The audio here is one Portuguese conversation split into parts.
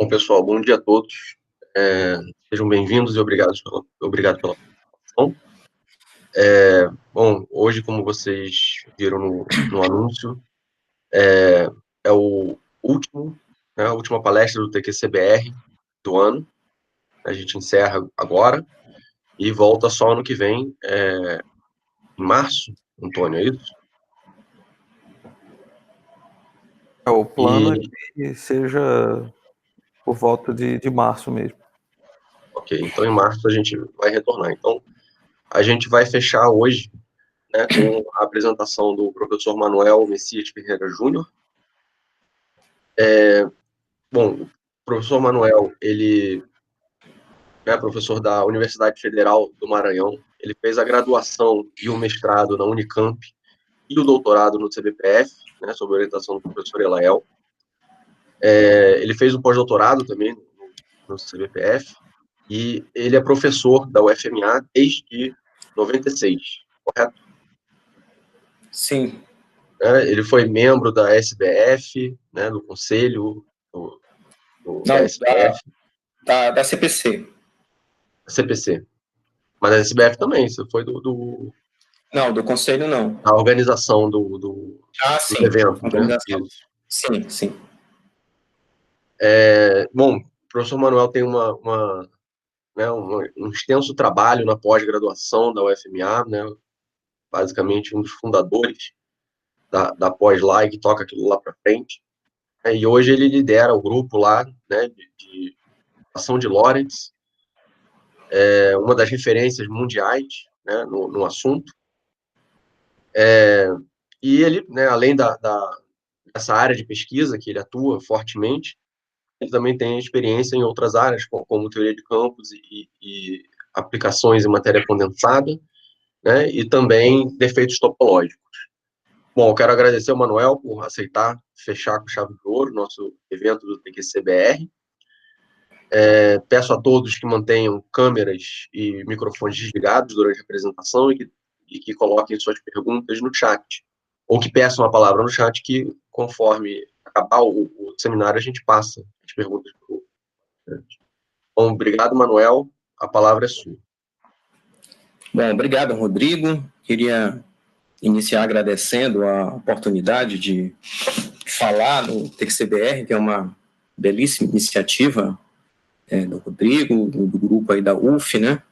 Bom, pessoal, bom dia a todos. Sejam bem-vindos e obrigado pela participação. Bom, hoje, como vocês viram no anúncio, é o último, né, a última palestra do TQCBR do ano. A gente encerra agora e volta só ano que vem, em março, Antônio, é isso? O plano é que seja por volta de março mesmo. Ok, então em março a gente vai retornar. Então, a gente vai fechar hoje, né, com a apresentação do professor Manuel Messias Ferreira Júnior. Bom, o professor Manuel, ele é professor da Universidade Federal do Maranhão. Ele fez a graduação e o mestrado na Unicamp e o doutorado no CBPF, né, sob orientação do professor Elael. Ele fez o pós-doutorado também no CBPF e ele é professor da UFMA desde 96, correto? Sim. Ele foi membro da SBF, né, do conselho da SBF. Da CPC. CPC. Mas a SBF também, você foi Não, do conselho não. a organização do Sim. evento, né? Isso. Sim. Bom, o professor Manuel tem um extenso trabalho na pós-graduação da UFMA, né? Basicamente um dos fundadores da pós lá e que toca aquilo lá para frente. E hoje ele lidera o grupo lá, né, de ação de Lorentz, uma das referências mundiais, né, no assunto. E ele, né, além dessa área de pesquisa que ele atua fortemente, ele também tem experiência em outras áreas, como teoria de campos e aplicações em matéria condensada, né, e também defeitos topológicos. Bom, eu quero agradecer ao Manuel por aceitar fechar com chave de ouro nosso evento do TQCBR. Peço a todos que mantenham câmeras e microfones desligados durante a apresentação e que coloquem suas perguntas no chat, ou que peçam a palavra no chat, que conforme acabar o seminário a gente passa as perguntas para o chat. Bom, obrigado, Manuel, a palavra é sua. Bom, obrigado, Rodrigo. Queria iniciar agradecendo a oportunidade de falar no TQCBR, que é uma belíssima iniciativa do Rodrigo, do grupo aí da UF, né,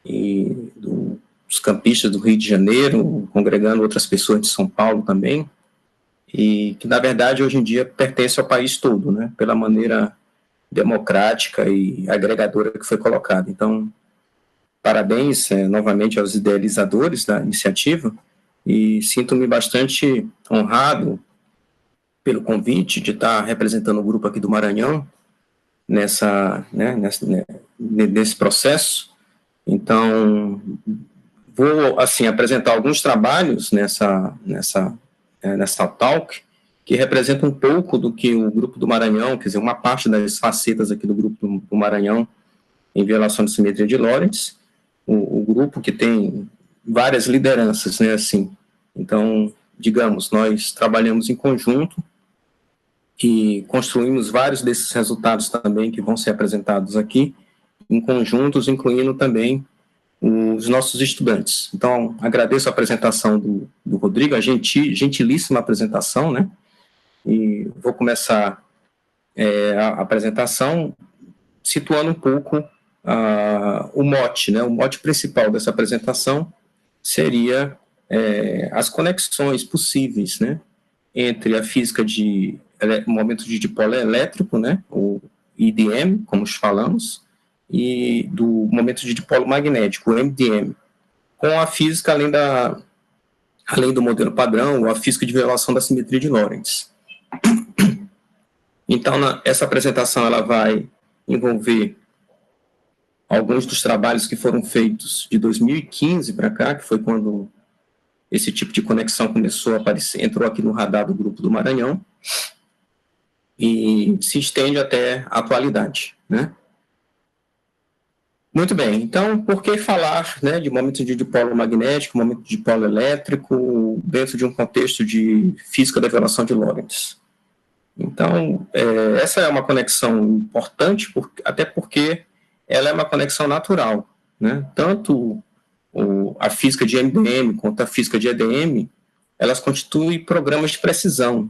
e dos campistas do Rio de Janeiro, congregando outras pessoas de São Paulo também, e que, na verdade, hoje em dia pertence ao país todo, né, pela maneira democrática e agregadora que foi colocada. Então, parabéns novamente aos idealizadores da iniciativa, e sinto-me bastante honrado pelo convite de estar representando o grupo aqui do Maranhão nesse processo. Então, vou assim apresentar alguns trabalhos nessa talk, que representa um pouco do que o Grupo do Maranhão, quer dizer, uma parte das facetas aqui do Grupo do Maranhão em violação de simetria de Lorentz, o grupo que tem várias lideranças, né, assim. Então, digamos, nós trabalhamos em conjunto e construímos vários desses resultados também que vão ser apresentados aqui, em conjuntos, incluindo também os nossos estudantes. Então, agradeço a apresentação do Rodrigo, a gentilíssima apresentação, né? E vou começar a apresentação situando um pouco o mote, né? O mote principal dessa apresentação seria as conexões possíveis, né, entre a física de momento de dipolo elétrico, né, o IDM, como falamos, e do momento de dipolo magnético, o MDM, com a física além do modelo padrão, ou a física de violação da simetria de Lorentz. Então, essa apresentação ela vai envolver alguns dos trabalhos que foram feitos de 2015 para cá, que foi quando esse tipo de conexão começou a aparecer, entrou aqui no radar do Grupo do Maranhão, e se estende até a atualidade, né? Muito bem, então, por que falar, né, de momento de dipolo magnético, momento de dipolo elétrico, dentro de um contexto de física da violação de Lorentz? Então, essa é uma conexão importante, até porque ela é uma conexão natural, né? Tanto a física de MDM quanto a física de EDM, elas constituem programas de precisão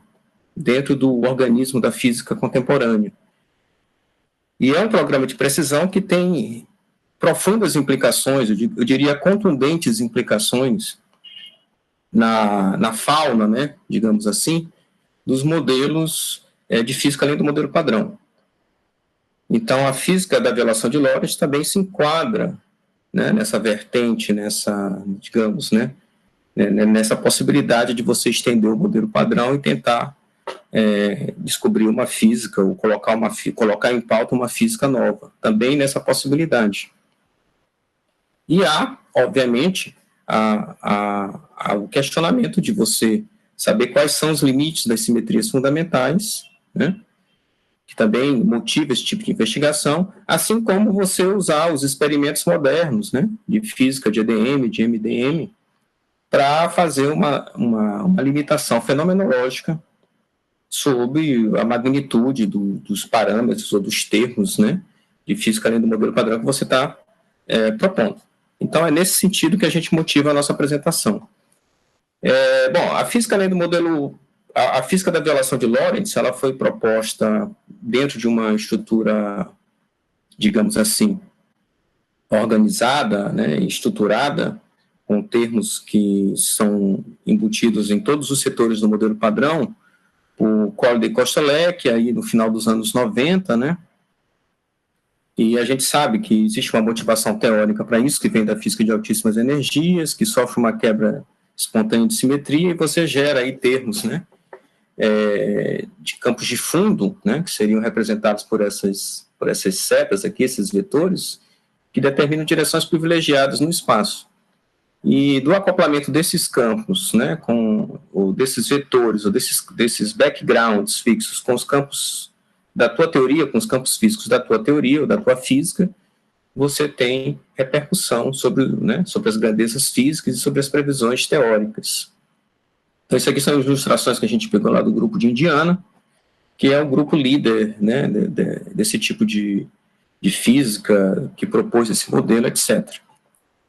dentro do organismo da física contemporânea. E é um programa de precisão que tem profundas implicações, eu diria contundentes implicações na fauna, né, digamos assim, dos modelos de física além do modelo padrão. Então, a física da violação de Lorentz também se enquadra, né, nessa vertente, digamos, né, nessa possibilidade de você estender o modelo padrão e tentar descobrir uma física ou colocar em pauta uma física nova, também nessa possibilidade. E há, obviamente, o questionamento de você saber quais são os limites das simetrias fundamentais, né, que também motiva esse tipo de investigação, assim como você usar os experimentos modernos, né, de física, de EDM, de MDM, para fazer uma limitação fenomenológica sobre a magnitude dos parâmetros ou dos termos, né, de física além do modelo padrão que você está propondo. Então, é nesse sentido que a gente motiva a nossa apresentação. Bom, a física além do modelo, a física da violação de Lorentz, ela foi proposta dentro de uma estrutura, digamos assim, organizada, né, estruturada, com termos que são embutidos em todos os setores do modelo padrão, o Corley de Koselleck, aí no final dos anos 90, né, e a gente sabe que existe uma motivação teórica para isso, que vem da física de altíssimas energias, que sofre uma quebra espontânea de simetria, e você gera aí termos, né, de campos de fundo, né, que seriam representados por essas setas aqui, esses vetores, que determinam direções privilegiadas no espaço. E do acoplamento desses campos, né, ou desses vetores, ou desses backgrounds fixos com os campos da tua teoria, com os campos físicos da tua teoria ou da tua física, você tem repercussão sobre as grandezas físicas e sobre as previsões teóricas. Então, isso aqui são as ilustrações que a gente pegou lá do grupo de Indiana, que é o grupo líder, né, desse tipo de física que propôs esse modelo, etc.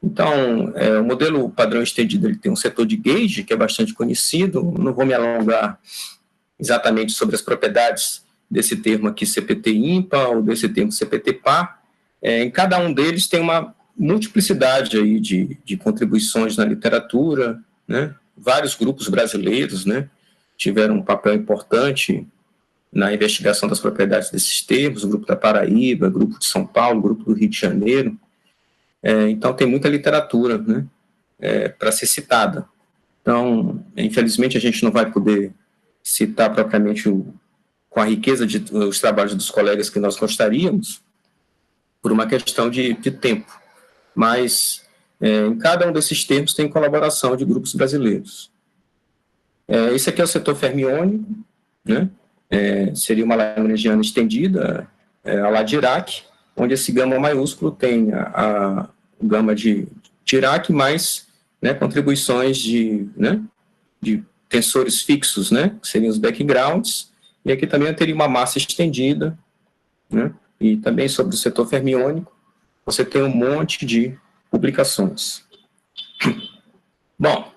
Então, o modelo padrão estendido ele tem um setor de gauge, que é bastante conhecido, não vou me alongar exatamente sobre as propriedades desse termo aqui CPT ímpar ou desse termo CPT par. Em cada um deles tem uma multiplicidade aí de contribuições na literatura, né? Vários grupos brasileiros, né, tiveram um papel importante na investigação das propriedades desses termos, o grupo da Paraíba, o grupo de São Paulo, o grupo do Rio de Janeiro. Então, tem muita literatura, né, para ser citada. Então, infelizmente, a gente não vai poder citar propriamente com a riqueza os trabalhos dos colegas que nós gostaríamos, por uma questão de tempo. Mas, em cada um desses termos tem colaboração de grupos brasileiros. Esse aqui é o setor fermiônico, né? Seria uma lagrangiana estendida, a lá Dirac, onde esse gama maiúsculo tem o gama de Dirac mais, né, contribuições de tensores fixos, né, que seriam os backgrounds, e aqui também eu teria uma massa estendida, né, e também sobre o setor fermiônico, você tem um monte de publicações. Bom,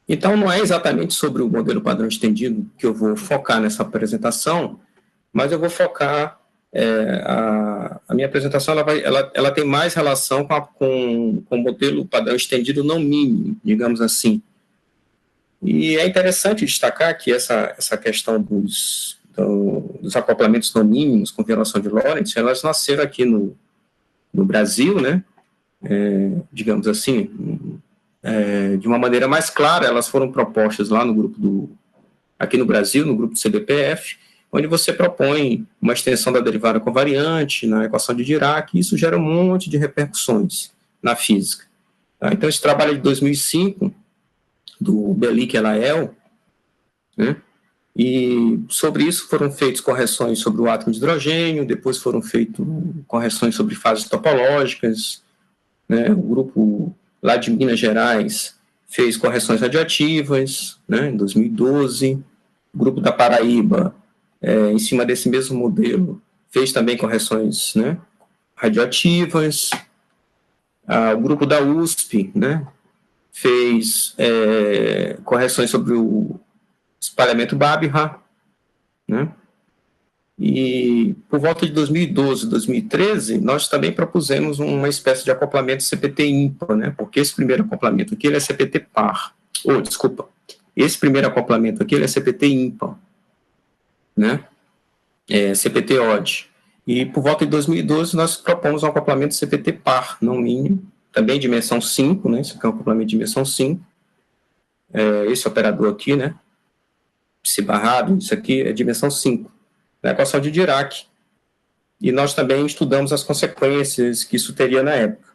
então não é exatamente sobre o modelo padrão estendido que eu vou focar nessa apresentação, mas eu vou focar, a minha apresentação ela tem mais relação com o modelo padrão estendido não mínimo, digamos assim. E é interessante destacar que essa questão dos acoplamentos não mínimos com violação de Lorentz, elas nasceram aqui no Brasil, né, digamos assim, de uma maneira mais clara, elas foram propostas lá no grupo aqui no Brasil, no grupo do CBPF, onde você propõe uma extensão da derivada covariante na equação de Dirac, e isso gera um monte de repercussões na física. Tá? Então, esse trabalho é de 2005, do Belic e Lael, né? E sobre isso foram feitas correções sobre o átomo de hidrogênio, depois foram feitas correções sobre fases topológicas, né? O grupo lá de Minas Gerais fez correções radioativas, né, em 2012, o grupo da Paraíba em cima desse mesmo modelo, fez também correções, né, radioativas. O grupo da USP, né, fez correções sobre o espalhamento Babinha, né, e por volta de 2012, 2013, nós também propusemos uma espécie de acoplamento CPT ímpar, né, porque esse primeiro acoplamento aqui ele é CPT par. Esse primeiro acoplamento aqui ele é CPT ímpar, né, CPT odd. E por volta de 2012 nós propomos um acoplamento CPT par, não mínimo, também dimensão 5, né, esse aqui é um acoplamento de dimensão 5, esse operador aqui, né, esse barrado, isso aqui é dimensão 5, na equação de Dirac. E nós também estudamos as consequências que isso teria na época.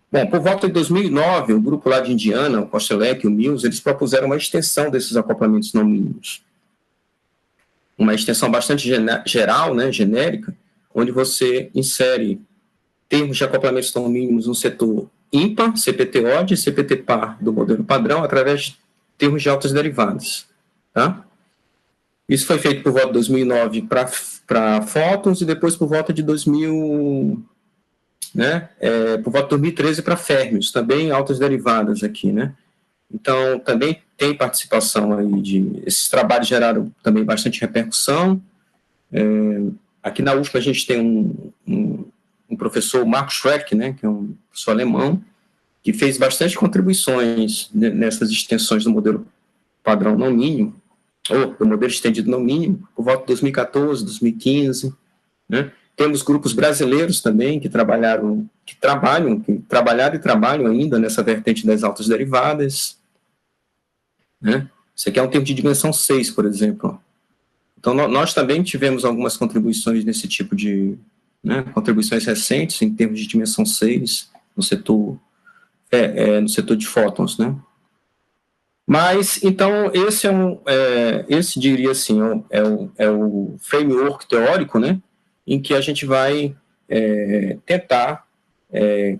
Bom, por volta de 2009, o grupo lá de Indiana, o Kostelek e o Mills, eles propuseram uma extensão desses acoplamentos não mínimos. Uma extensão bastante geral, né, genérica, onde você insere termos de acoplamentos não mínimos no setor ímpar, CPT odd e CPT par do modelo padrão, através de termos de altas derivadas. Tá? Isso foi feito por volta de 2009 para fótons e depois por volta de 2000, né, por volta de 2013 para férmions, também altas derivadas aqui, né? Então, também tem participação aí esses trabalhos geraram também bastante repercussão. Aqui na USP a gente tem um professor, Marco Schreck, né, que é um professor alemão, que fez bastante contribuições nessas extensões do modelo padrão não mínimo, ou do modelo estendido não mínimo, por volta de 2014, 2015, né? Temos grupos brasileiros também que trabalharam e trabalham ainda nessa vertente das altas derivadas, né? Isso aqui é um termo de dimensão 6, por exemplo. Então, nós também tivemos algumas contribuições nesse tipo de, né, contribuições recentes em termos de dimensão 6 no setor de fótons, né? Mas, então, esse diria assim, é o framework teórico, né, em que a gente vai tentar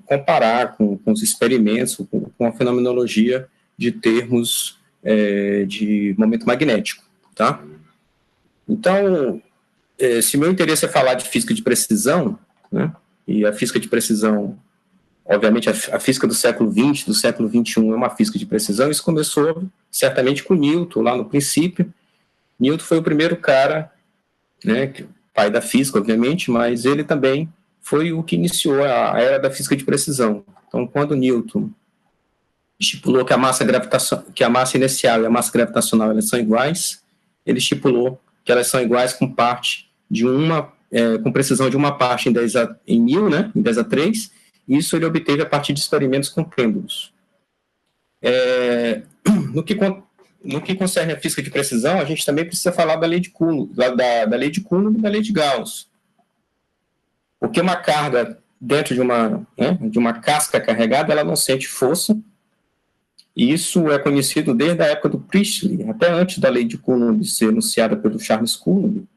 comparar com os experimentos, com a fenomenologia de termos de momento magnético, tá? Então, se meu interesse é falar de física de precisão, né, e a física de precisão, obviamente, a física do século XX, do século XXI é uma física de precisão. Isso começou, certamente, com Newton, lá no princípio. Newton foi o primeiro cara, né, pai da física, obviamente, mas ele também foi o que iniciou a era da física de precisão. Então, quando Newton estipulou que a massa inicial e a massa gravitacional elas são iguais, ele estipulou que elas são iguais com parte de com precisão de uma parte em 1000, né, em 10 a 3, isso ele obteve a partir de experimentos com pêndulos. No que concerne a física de precisão, a gente também precisa falar da lei de Coulomb, da lei de Coulomb e da lei de Gauss. Porque uma carga dentro de uma casca carregada, ela não sente força, e isso é conhecido desde a época do Priestley, até antes da lei de Coulomb ser enunciada pelo Charles Coulomb,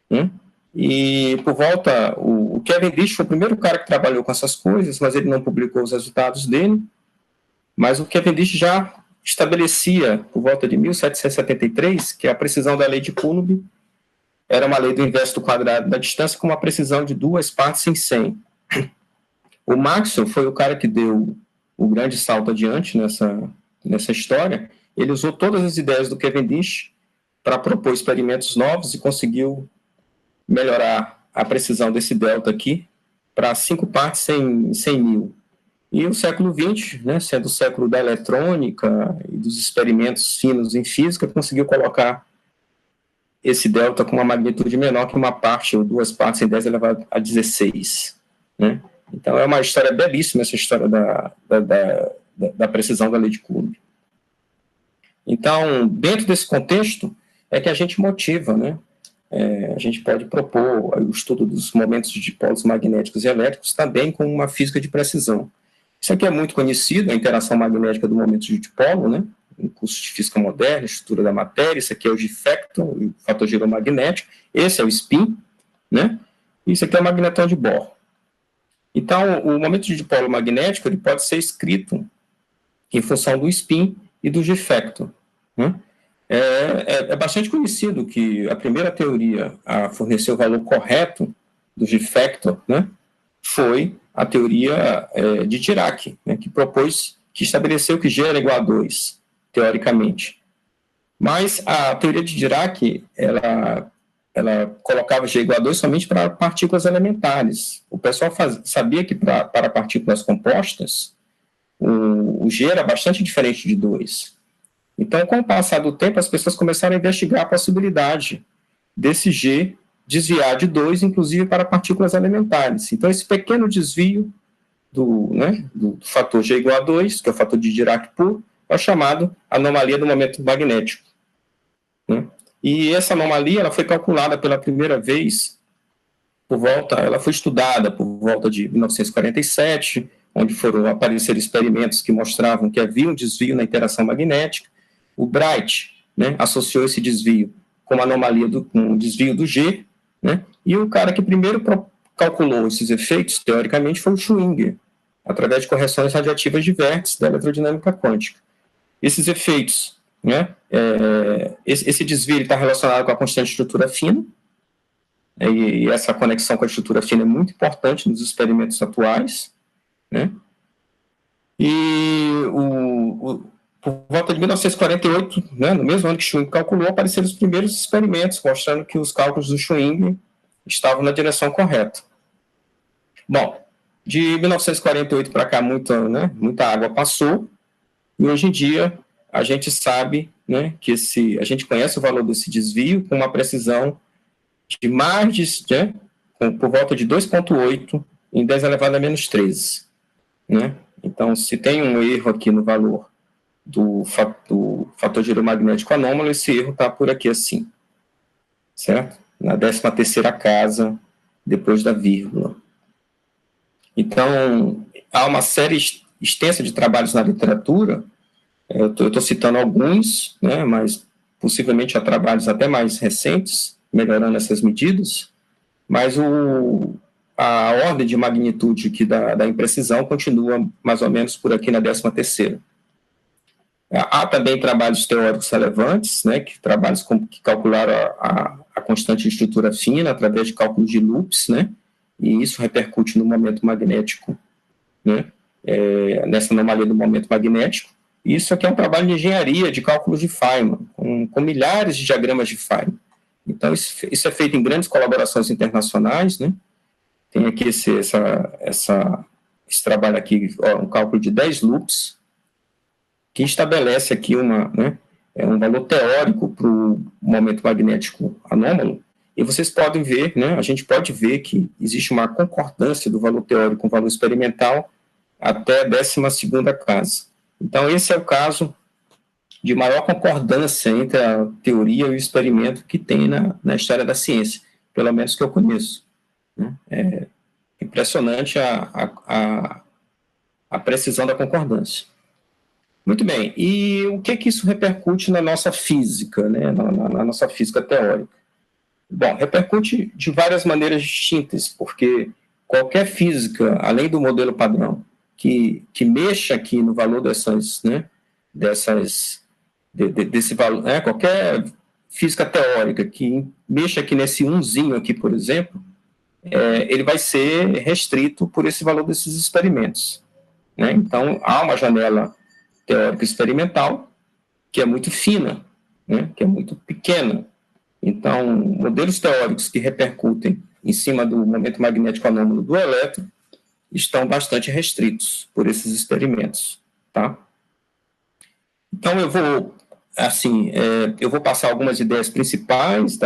né? E por volta, o Cavendish foi o primeiro cara que trabalhou com essas coisas, mas ele não publicou os resultados dele, mas o Cavendish já estabelecia, por volta de 1773, que a precisão da lei de Coulomb era uma lei do inverso do quadrado da distância com uma precisão de 2 partes em 100. O Maxwell foi o cara que deu o grande salto adiante nessa história. Ele usou todas as ideias do Cavendish para propor experimentos novos e conseguiu melhorar a precisão desse delta aqui para 5 partes em 100 mil. E o século XX, né, sendo o século da eletrônica e dos experimentos finos em física, conseguiu colocar esse delta com uma magnitude menor que uma parte ou 2 partes em 10 elevado a 16. Né? Então, é uma história belíssima, essa história da precisão da lei de Coulomb. Então, dentro desse contexto, é que a gente motiva, né? A gente pode propor o estudo dos momentos de polos magnéticos e elétricos também com uma física de precisão. Isso aqui é muito conhecido, a interação magnética do momento de dipolo, né? Em curso de física moderna, estrutura da matéria. Isso aqui é o G-factor, o fator giromagnético. Esse é o spin, né? E isso aqui é o magnetão de Bohr. Então, o momento de dipolo magnético ele pode ser escrito em função do spin e do G-factor, né? É bastante conhecido que a primeira teoria a fornecer o valor correto do G-factor, né, foi a teoria de Dirac, né, que estabeleceu que G era igual a 2, teoricamente. Mas a teoria de Dirac, ela colocava G igual a 2 somente para partículas elementares. O pessoal sabia que para partículas compostas, o G era bastante diferente de 2. Então, com o passar do tempo, as pessoas começaram a investigar a possibilidade desse G desviar de 2, inclusive para partículas elementares. Então, esse pequeno desvio do fator G igual a 2, que é o fator de Dirac puro, é chamado anomalia do momento magnético. Né? E essa anomalia ela foi calculada pela primeira vez ela foi estudada por volta de 1947, onde foram aparecer experimentos que mostravam que havia um desvio na interação magnética. O Bright, né, associou esse desvio com uma anomalia com o desvio do G, né, e o cara que primeiro calculou esses efeitos, teoricamente, foi o Schwinger, através de correções radiativas de vértices da eletrodinâmica quântica. Esses efeitos, né, esse desvio está relacionado com a constante de estrutura fina, e essa conexão com a estrutura fina é muito importante nos experimentos atuais, né, e por volta de 1948, né, no mesmo ano que Schwinger calculou, apareceram os primeiros experimentos mostrando que os cálculos do Schwinger estavam na direção correta. Bom, de 1948 para cá, muita água passou, e hoje em dia a gente sabe, né, que a gente conhece o valor desse desvio com uma precisão de mais de, por volta de 2,8 em 10 elevado a menos 13. Né? Então, se tem um erro aqui no valor do fator giromagnético anômalo, esse erro está por aqui assim, certo? Na 13ª casa, depois da vírgula. Então, há uma série extensa de trabalhos na literatura, eu estou citando alguns, né, mas possivelmente há trabalhos até mais recentes, melhorando essas medidas, mas a ordem de magnitude aqui da imprecisão continua mais ou menos por aqui na 13ª. Há também trabalhos teóricos relevantes, né, que calcularam a constante de estrutura fina através de cálculos de loops, né, e isso repercute no momento magnético, né, nessa anomalia do momento magnético. Isso aqui é um trabalho de engenharia, de cálculos de Feynman, com milhares de diagramas de Feynman. Então, isso é feito em grandes colaborações internacionais, né. Tem aqui esse trabalho aqui, um cálculo de 10 loops, que estabelece aqui um valor teórico para o momento magnético anômalo, e vocês podem ver, né, a gente pode ver que existe uma concordância do valor teórico com o valor experimental até a 12ª casa. Então, esse é o caso de maior concordância entre a teoria e o experimento que tem na história da ciência, pelo menos que eu conheço. Né? É impressionante a precisão da concordância. Muito bem, e o que isso repercute na nossa física, né, na nossa física teórica? Bom, repercute de várias maneiras distintas, porque qualquer física, além do modelo padrão, que mexa aqui no valor desse valor, né, qualquer física teórica que mexa aqui nesse umzinho aqui, por exemplo, ele vai ser restrito por esse valor desses experimentos. Né? Então, há uma janela teórica experimental que é muito fina, né? Que é muito pequena. Então, modelos teóricos que repercutem em cima do momento magnético anômalo do elétron estão bastante restritos por esses experimentos. Tá? Então, eu vou passar algumas ideias principais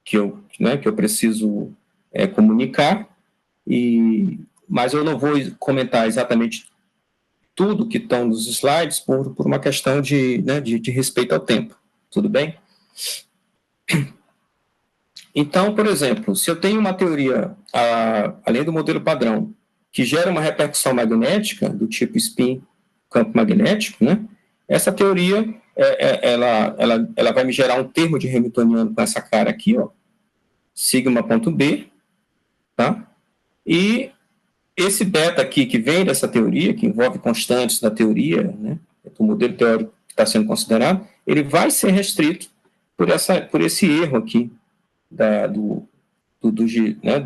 que eu preciso comunicar, mas eu não vou comentar exatamente tudo que estão nos slides por uma questão de respeito ao tempo. Tudo bem? Então, por exemplo, se eu tenho uma teoria, além do modelo padrão, que gera uma repercussão magnética do tipo spin campo magnético, né? Essa teoria ela vai me gerar um termo de Hamiltoniano com essa cara aqui, ó, sigma.b, tá? E esse beta aqui, que vem dessa teoria, que envolve constantes da teoria, né, do modelo teórico que está sendo considerado, ele vai ser restrito por esse erro aqui do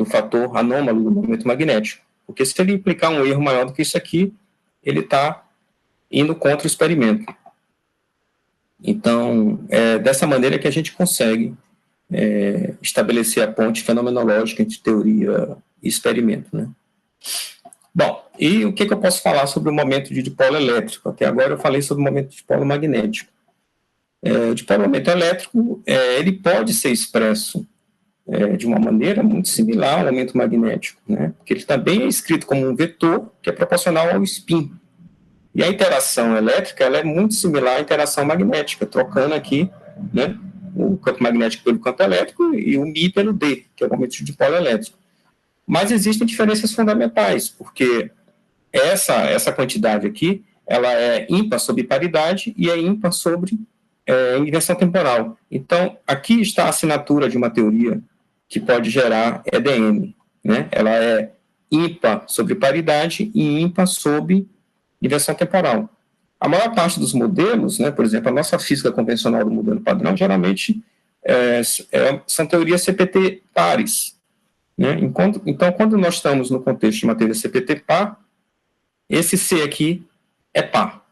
fator anômalo do momento magnético. Porque se ele implicar um erro maior do que isso aqui, ele está indo contra o experimento. Então, é dessa maneira que a gente consegue estabelecer a ponte fenomenológica entre teoria e experimento, né? Bom, e o que eu posso falar sobre o momento de dipolo elétrico? Até agora eu falei sobre o momento de dipolo magnético. O dipolo momento elétrico, ele pode ser expresso de uma maneira muito similar ao momento magnético, né? Porque ele também é escrito como um vetor que é proporcional ao spin. E a interação elétrica, ela é muito similar à interação magnética, trocando aqui, né, o campo magnético pelo campo elétrico e o Mi pelo D, que é o momento de dipolo elétrico. Mas existem diferenças fundamentais, porque essa quantidade aqui, ela é ímpar sobre paridade e é ímpar sobre inversão temporal. Então, aqui está a assinatura de uma teoria que pode gerar EDM, né? Ela é ímpar sobre paridade e ímpar sobre inversão temporal. A maior parte dos modelos, né, por exemplo, a nossa física convencional do modelo padrão, geralmente são teorias CPT pares, né? Então, quando nós estamos no contexto de uma teoria CPT par, esse C aqui é par.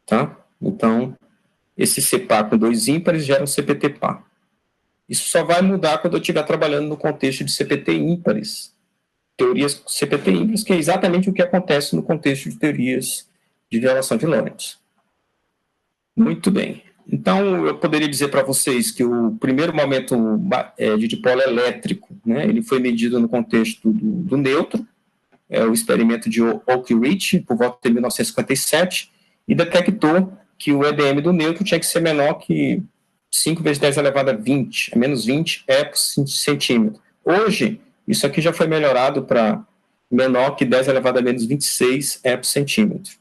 Tá? Então, esse C par com dois ímpares gera um CPT par. Isso só vai mudar quando eu estiver trabalhando no contexto de CPT ímpares. Teorias CPT ímpares, que é exatamente o que acontece no contexto de teorias de relação de Lorentz. Muito bem. Então, eu poderia dizer para vocês que o primeiro momento de dipolo elétrico, né, ele foi medido no contexto do nêutron, o experimento de Oak-Ridge, por volta de 1957, e detectou que o EDM do nêutron tinha que ser menor que 5 vezes 10 elevado a 20, a menos 20 por centímetro. Hoje, isso aqui já foi melhorado para menor que 10 elevado a menos 26 por centímetro.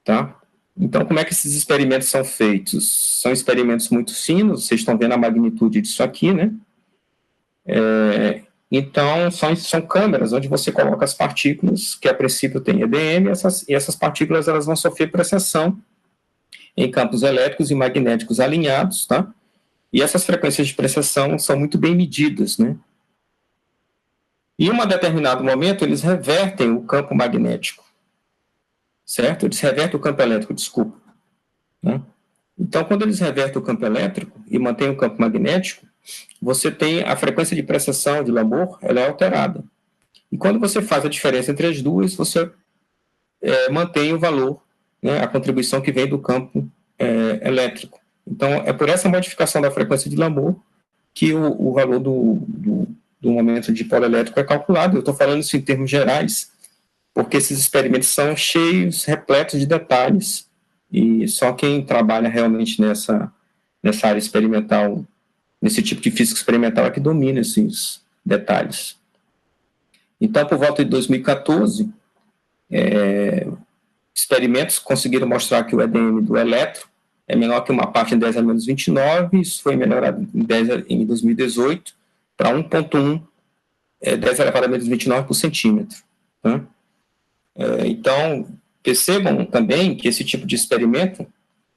Tá? Então, como é que esses experimentos são feitos? São experimentos muito finos, vocês estão vendo a magnitude disso aqui, né? Então, são câmeras onde você coloca as partículas, que a princípio tem EDM, e essas partículas elas vão sofrer precessão em campos elétricos e magnéticos alinhados, tá? E essas frequências de precessão são muito bem medidas, né? E em um determinado momento, eles revertem o campo magnético, certo? Eles revertem o campo elétrico, desculpa. Né? Então, quando eles revertem o campo elétrico e mantêm o campo magnético, você tem a frequência de precessão de Lamour, ela é alterada. E quando você faz a diferença entre as duas, você mantém o valor, né, a contribuição que vem do campo elétrico. Então, é por essa modificação da frequência de Lamour que o valor do momento de dipolo elétrico é calculado. Eu estou falando isso em termos gerais, porque esses experimentos são cheios, repletos de detalhes, e só quem trabalha realmente nessa área experimental, nesse tipo de física experimental, é que domina esses detalhes. Então, por volta de 2014, experimentos conseguiram mostrar que o EDM do elétron é menor que uma parte em 10 a menos 29, isso foi melhorado em 2018 para 1,1, 10 elevado a menos 29 por centímetro. Tá? Então, percebam também que esse tipo de experimento,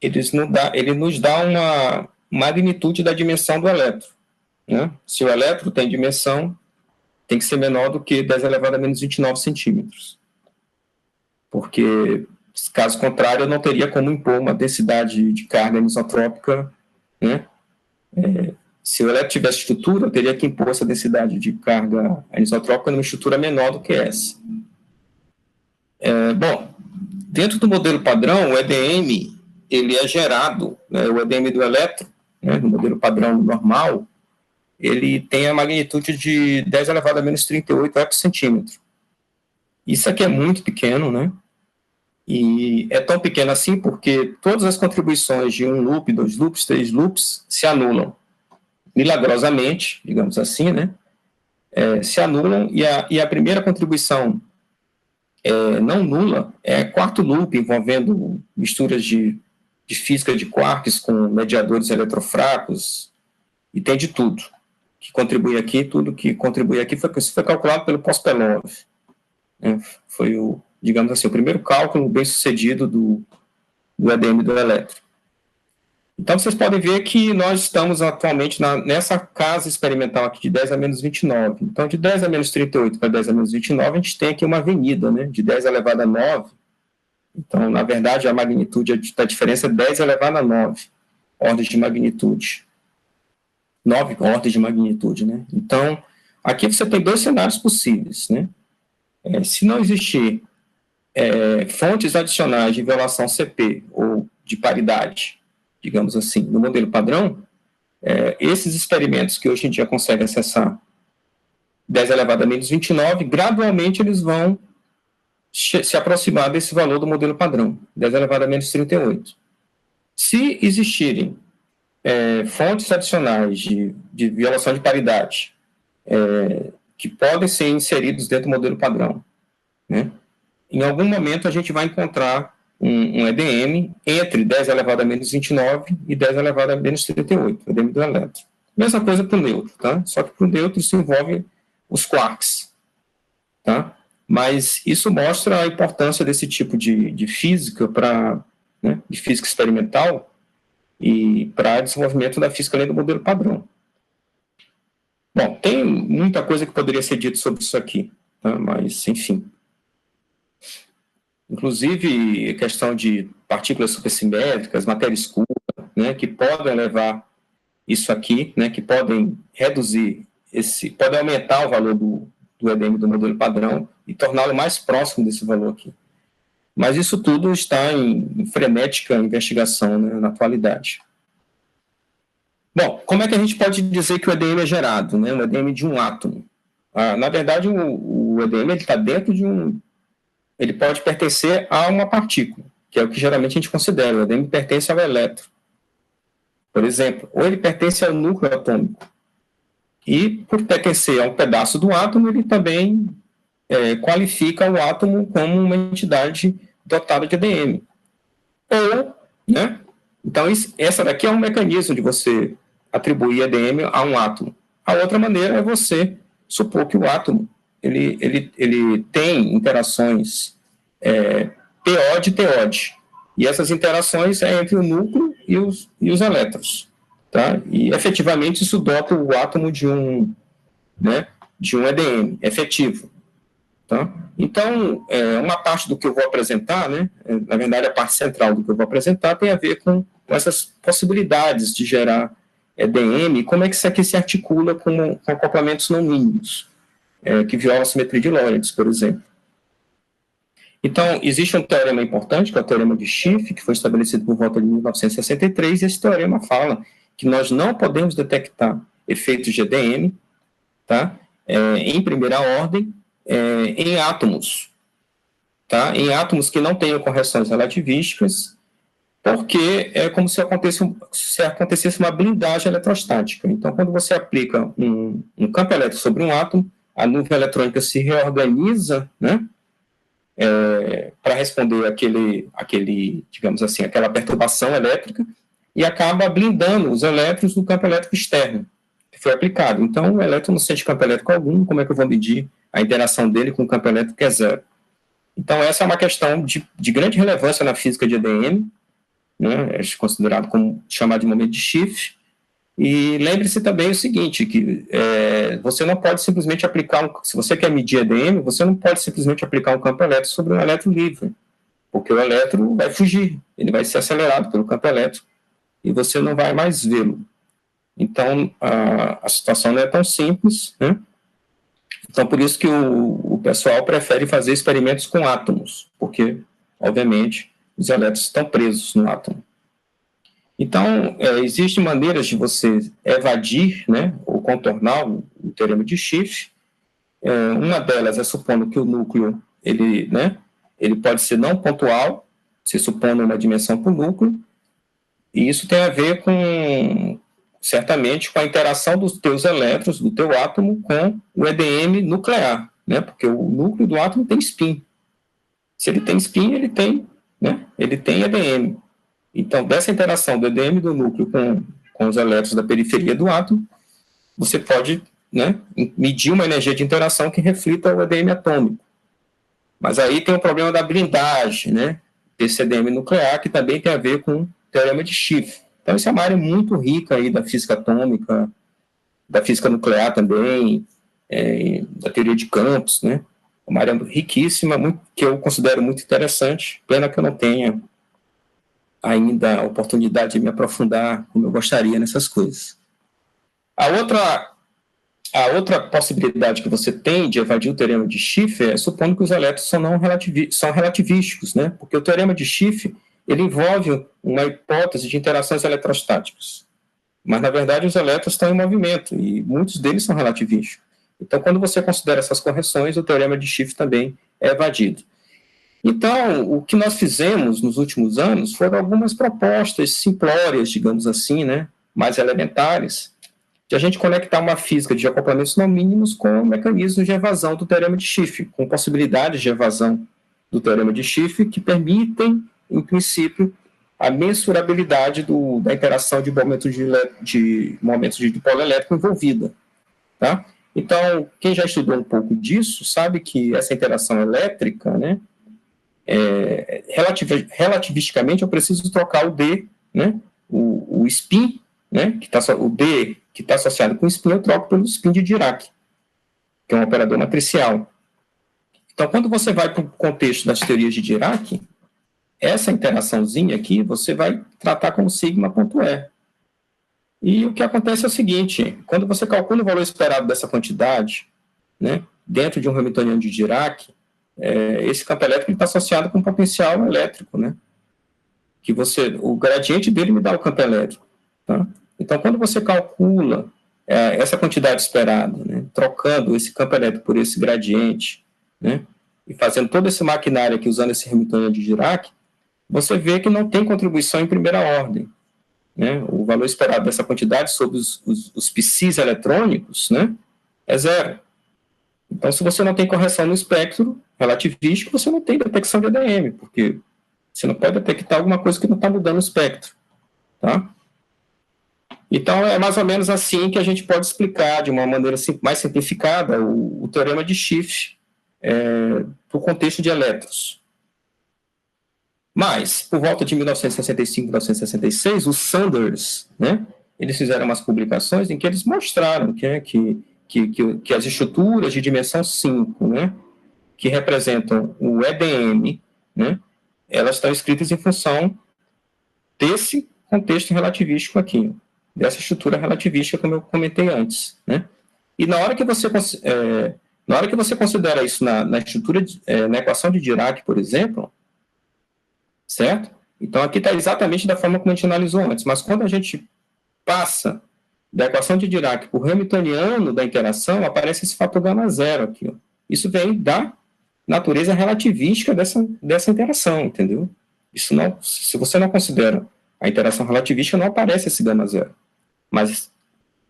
ele nos dá uma magnitude da dimensão do elétron. Né? Se o elétron tem dimensão, tem que ser menor do que 10 elevado a menos 29 centímetros. Porque, caso contrário, eu não teria como impor uma densidade de carga anisotrópica, né? Se o elétron tivesse estrutura, eu teria que impor essa densidade de carga anisotrópica numa estrutura menor do que essa. Bom, dentro do modelo padrão, o EDM, ele é gerado, né, o EDM do elétron, né, no modelo padrão normal, ele tem a magnitude de 10 elevado a menos 38 por centímetro. Isso aqui é muito pequeno, né? E é tão pequeno assim porque todas as contribuições de um loop, 2 loops, 3 loops se anulam. Milagrosamente, digamos assim, né? Se anulam, e a primeira contribuição não nula é quarto loop, envolvendo misturas de física de quarks com mediadores eletrofracos, e tem de tudo que contribui aqui. Tudo que contribui aqui foi calculado pelo Pospelov. Foi digamos assim, o primeiro cálculo bem sucedido do EDM do elétron. Então, vocês podem ver que nós estamos atualmente nessa casa experimental aqui de 10 a menos 29. Então, de 10 a menos 38 para 10 a menos 29, a gente tem aqui uma avenida, né, de 10 elevado a 9. Então, na verdade, a magnitude da diferença é 10 elevado a 9 ordens de magnitude. 9 ordens de magnitude, né? Então, aqui você tem dois cenários possíveis, né? Se não existir fontes adicionais de violação CP ou de paridade, digamos assim, no modelo padrão, esses experimentos que hoje em dia conseguem acessar 10 elevado a menos 29, gradualmente eles vão se aproximar desse valor do modelo padrão, 10 elevado a menos 38. Se existirem fontes adicionais de violação de paridade que podem ser inseridos dentro do modelo padrão, né, em algum momento a gente vai encontrar um EDM entre 10 elevado a menos 29 e 10 elevado a menos 38, o EDM do elétron. Mesma coisa para o neutro, tá? Só que para o neutro isso envolve os quarks, tá? Mas isso mostra a importância desse tipo de física né, de física experimental e para desenvolvimento da física além do modelo padrão. Bom, tem muita coisa que poderia ser dito sobre isso aqui, tá? Mas, enfim. Inclusive, a questão de partículas supersimétricas, matéria escura, né, que podem levar isso aqui, né, que podem reduzir podem aumentar o valor do EDM do modelo padrão e torná-lo mais próximo desse valor aqui. Mas isso tudo está em frenética investigação, né, na atualidade. Bom, como é que a gente pode dizer que o EDM é gerado, né, um EDM de um átomo? Na verdade, o EDM está dentro de ele pode pertencer a uma partícula, que é o que geralmente a gente considera. O EDM pertence ao elétron, por exemplo, ou ele pertence ao núcleo atômico. E, por pertencer a um pedaço do átomo, ele também qualifica o átomo como uma entidade dotada de EDM. Ou, né? Então, essa daqui é um mecanismo de você atribuir EDM a um átomo. A outra maneira é você supor que o átomo ele tem interações PO de TOD. E essas interações entre o núcleo e os elétrons. Tá? E, efetivamente, isso dota o átomo de um EDM efetivo. Tá? Então, uma parte do que eu vou apresentar, né, na verdade, a parte central do que eu vou apresentar tem a ver com essas possibilidades de gerar EDM e como é que isso aqui se articula com acoplamentos não mínimos, que violam a simetria de Lorentz, por exemplo. Então, existe um teorema importante, que é o teorema de Schiff, que foi estabelecido por volta de 1963, e esse teorema fala que nós não podemos detectar efeitos de EDM, tá, em primeira ordem, em átomos, tá, em átomos que não tenham correções relativísticas, porque é como se acontecesse uma blindagem eletrostática. Então, quando você aplica um campo elétrico sobre um átomo, a nuvem eletrônica se reorganiza, né, para responder digamos assim, aquela perturbação elétrica, e acaba blindando os elétrons do campo elétrico externo que foi aplicado. Então, o elétron não sente campo elétrico algum, como é que eu vou medir a interação dele com o campo elétrico que é zero? Então, essa é uma questão de grande relevância na física de EDM, né, é considerado como chamado de momento de Schiff. E lembre-se também o seguinte, que você não pode simplesmente aplicar, se você quer medir EDM, você não pode simplesmente aplicar um campo elétrico sobre um elétron livre, porque o elétron vai fugir, ele vai ser acelerado pelo campo elétrico, e você não vai mais vê-lo. Então, a situação não é tão simples, né? Então, por isso que o pessoal prefere fazer experimentos com átomos, porque, obviamente, os elétrons estão presos no átomo. Então, existem maneiras de você evadir, né, ou contornar o teorema de Schiff. Uma delas é supondo que o núcleo ele pode ser não pontual, se supondo uma dimensão por núcleo, e isso tem a ver certamente com a interação dos teus elétrons, do teu átomo, com o EDM nuclear, né, porque o núcleo do átomo tem spin. Se ele tem spin, ele tem EDM. Então, dessa interação do EDM do núcleo com os elétrons da periferia do átomo, você pode, né, medir uma energia de interação que reflita o EDM atômico. Mas aí tem o problema da blindagem, né, desse EDM nuclear, que também tem a ver com o teorema de Schiff. Então, isso é uma área muito rica aí da física atômica, da física nuclear também, da teoria de campos, né? Uma área riquíssima, que eu considero muito interessante, pena que eu não tenha ainda a oportunidade de me aprofundar como eu gostaria nessas coisas. A outra possibilidade que você tem de evadir o teorema de Schiffer é supondo que os elétrons são relativísticos, né? Porque o teorema de Schiffer ele envolve uma hipótese de interações eletrostáticas. Mas, na verdade, os elétrons estão em movimento, e muitos deles são relativísticos. Então, quando você considera essas correções, o teorema de Schiffer também é evadido. Então, o que nós fizemos nos últimos anos foram algumas propostas simplórias, digamos assim, né, mais elementares, de a gente conectar uma física de acoplamentos não mínimos com mecanismos de evasão do teorema de Schiffer, com possibilidades de evasão do teorema de Schiffer que permitem, em princípio, a mensurabilidade da interação de momentos de dipolo elétrico envolvida. Tá? Então, quem já estudou um pouco disso sabe que essa interação elétrica, né, relativisticamente, eu preciso trocar o D, né, o spin, né, o D que está associado com o spin, eu troco pelo spin de Dirac, que é um operador matricial. Então, quando você vai para o contexto das teorias de Dirac, essa interaçãozinha aqui, você vai tratar como sigma.e. E o que acontece é o seguinte, quando você calcula o valor esperado dessa quantidade, né, dentro de um Hamiltoniano de Dirac, esse campo elétrico está associado com um potencial elétrico, né, que o gradiente dele me dá o campo elétrico. Tá? Então, quando você calcula essa quantidade esperada, né, trocando esse campo elétrico por esse gradiente, né, e fazendo todo esse maquinário aqui, usando esse Hamiltoniano de Dirac, você vê que não tem contribuição em primeira ordem. Né? O valor esperado dessa quantidade sobre os psis eletrônicos, né, é zero. Então, se você não tem correção no espectro relativístico, você não tem detecção de ADM, porque você não pode detectar alguma coisa que não está mudando o espectro. Tá? Então, é mais ou menos assim que a gente pode explicar, de uma maneira mais simplificada, o teorema de Schiffer para o contexto de elétrons. Mas, por volta de 1965, 1966, os Sanders, né, eles fizeram umas publicações em que eles mostraram que as estruturas de dimensão 5, né, que representam o EDM, né, elas estão escritas em função desse contexto relativístico aqui, dessa estrutura relativística, como eu comentei antes. Né. E na hora que você considera isso na estrutura, na equação de Dirac, por exemplo, certo? Então, aqui está exatamente da forma como a gente analisou antes, mas quando a gente passa da equação de Dirac para o Hamiltoniano da interação, aparece esse fator gama zero aqui. Ó. Isso vem da natureza relativística dessa interação, entendeu? Isso não, se você não considera a interação relativística, não aparece esse gama zero. Mas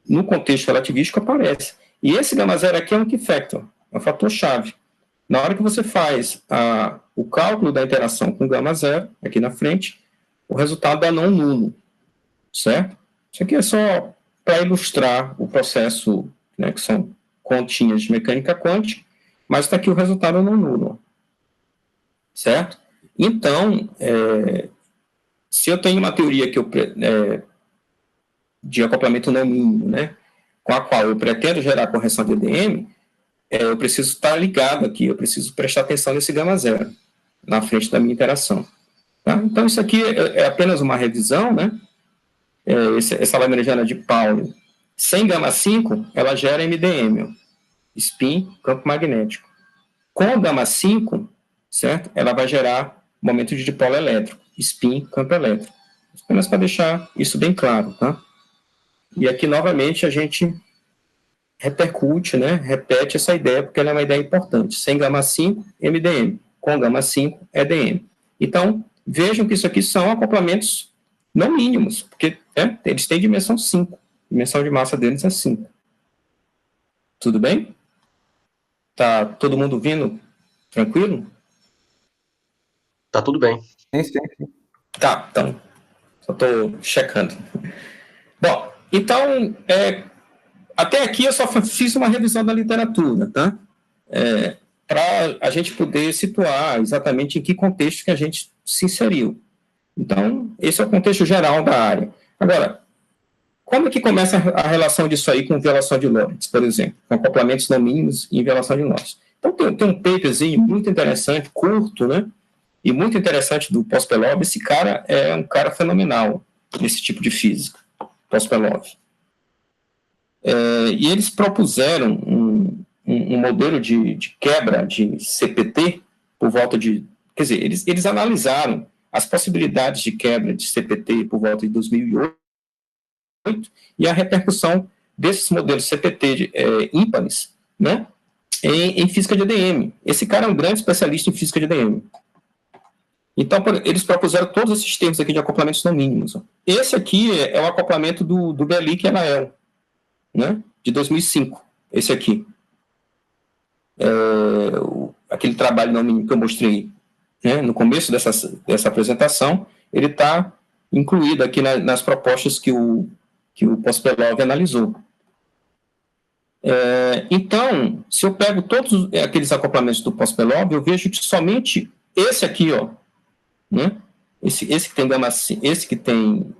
no contexto relativístico aparece. E esse gama zero aqui é um key factor, é um fator-chave. Na hora que você faz o cálculo da interação com gama zero, aqui na frente, o resultado é não nulo, certo? Isso aqui é só para ilustrar o processo, né, que são continhas de mecânica quântica, mas está aqui o resultado é não nulo, certo? Então, se eu tenho uma teoria de acoplamento não mínimo, né, com a qual eu pretendo gerar correção de EDM, eu preciso estar ligado aqui, eu preciso prestar atenção nesse gama zero, na frente da minha interação. Tá? Então, isso aqui é apenas uma revisão, né? Essa lagrangiana de Pauli, sem gama 5, ela gera MDM, spin, campo magnético. Com gama 5, certo? Ela vai gerar momento de dipolo elétrico, spin, campo elétrico. Apenas para deixar isso bem claro, tá? E aqui, novamente, a gente repercute, né, repete essa ideia, porque ela é uma ideia importante. Sem gama 5, MDM. Com gama 5, EDM. Então, vejam que isso aqui são acoplamentos não mínimos, porque eles têm dimensão 5. Dimensão de massa deles é 5. Tudo bem? Tá todo mundo ouvindo? Tranquilo? Tá tudo bem. Sim. Tá, então. Só estou checando. Bom, então, até aqui eu só fiz uma revisão da literatura, tá? Para a gente poder situar exatamente em que contexto que a gente se inseriu. Então, esse é o contexto geral da área. Agora, como é que começa a relação disso aí com violação de Lorentz, por exemplo, com acoplamentos não mínimos em violação de Lorentz? Então, tem um paperzinho muito interessante, curto, né? E muito interessante do Pospelov. Esse cara é um cara fenomenal nesse tipo de física, Pospelov. E eles propuseram um modelo de quebra de CPT por volta de... Quer dizer, eles analisaram as possibilidades de quebra de CPT por volta de 2008 e a repercussão desses modelos CPT ímpares, né, em física de ADM. Esse cara é um grande especialista em física de ADM. Então, eles propuseram todos esses termos aqui de acoplamentos não mínimos. Esse aqui é o acoplamento do Belic e Elael, né, de 2005, esse aqui. Aquele trabalho não mínimo que eu mostrei, né, no começo dessa apresentação, ele está incluído aqui nas propostas que o Pospelov analisou. Então, se eu pego todos aqueles acoplamentos do Pospelov, eu vejo que somente esse aqui, ó, né, esse que tem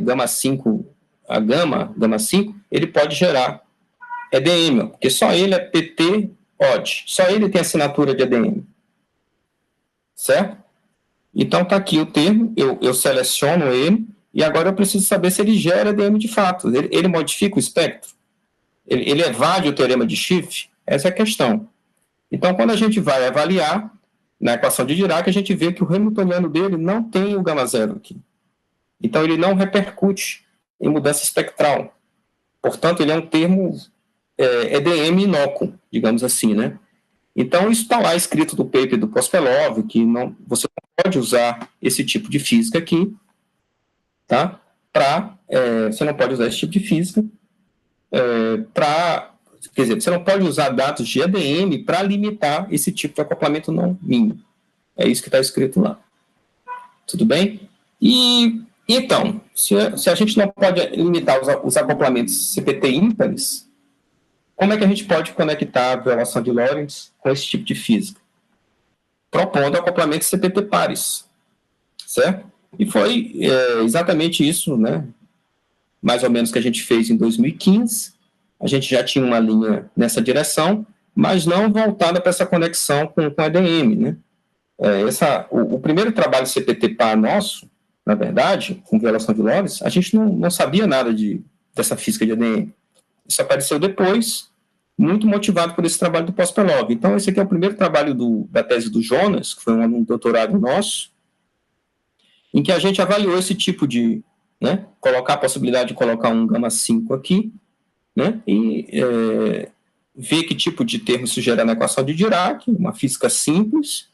gama 5, a gama 5, ele pode gerar EDM, porque só ele é PT-OD, só ele tem assinatura de EDM. Certo? Então, está aqui o termo, eu seleciono ele, e agora eu preciso saber se ele gera EDM de fato. Ele modifica o espectro? Ele evade o teorema de Schiff? Essa é a questão. Então, quando a gente vai avaliar, na equação de Dirac, a gente vê que o hamiltoniano dele não tem o gama zero aqui. Então, ele não repercute em mudança espectral. Portanto, ele é um termo EDM inócuo, digamos assim, né? Então, isso está lá escrito no paper do Pospelov, que você não pode usar esse tipo de física aqui, tá? Você não pode usar esse tipo de física quer dizer, você não pode usar dados de EDM para limitar esse tipo de acoplamento não mínimo. É isso que está escrito lá. Tudo bem? E, então, se a gente não pode limitar os acoplamentos CPT ímpares, como é que a gente pode conectar a violação de Lorentz com esse tipo de física? Propondo acoplamentos CPT pares, certo? E foi exatamente isso, né, mais ou menos que a gente fez em 2015. A gente já tinha uma linha nessa direção, mas não voltada para essa conexão com a EDM, né? O primeiro trabalho CPT par nosso, na verdade, com violação de Lorentz, a gente não sabia nada dessa física de EDM. Isso apareceu depois, muito motivado por esse trabalho do Pospelov. Então, esse aqui é o primeiro trabalho da tese do Jonas, que foi um doutorado nosso, em que a gente avaliou esse tipo de, né, colocar a possibilidade de colocar um gama 5 aqui, né, e ver que tipo de termo isso gera na equação de Dirac, uma física simples,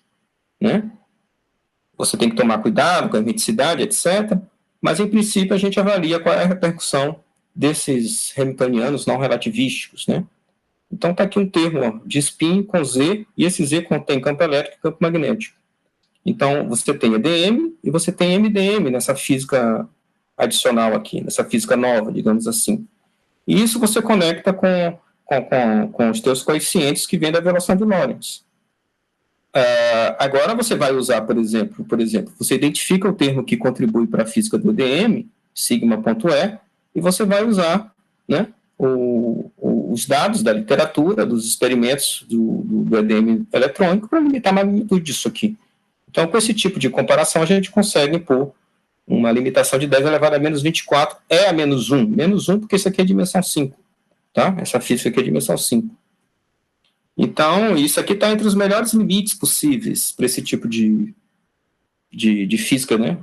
né, você tem que tomar cuidado com a hermeticidade, etc., mas, em princípio, a gente avalia qual é a repercussão desses hamiltonianos não relativísticos, né. Então, está aqui um termo, ó, de spin com Z, e esse Z contém campo elétrico e campo magnético. Então, você tem EDM e você tem MDM nessa física adicional aqui, nessa física nova, digamos assim. E isso você conecta com os teus coeficientes que vêm da violação de Lorentz. Agora você vai usar, por exemplo, você identifica o termo que contribui para a física do EDM, sigma.e, e você vai usar, né, os dados da literatura, dos experimentos do EDM eletrônico para limitar a magnitude disso aqui. Então, com esse tipo de comparação, a gente consegue impor uma limitação de 10 elevado a menos 24, a menos 1. Menos 1 porque isso aqui é dimensão 5, tá? Essa física aqui é dimensão 5. Então, isso aqui está entre os melhores limites possíveis para esse tipo de física, né?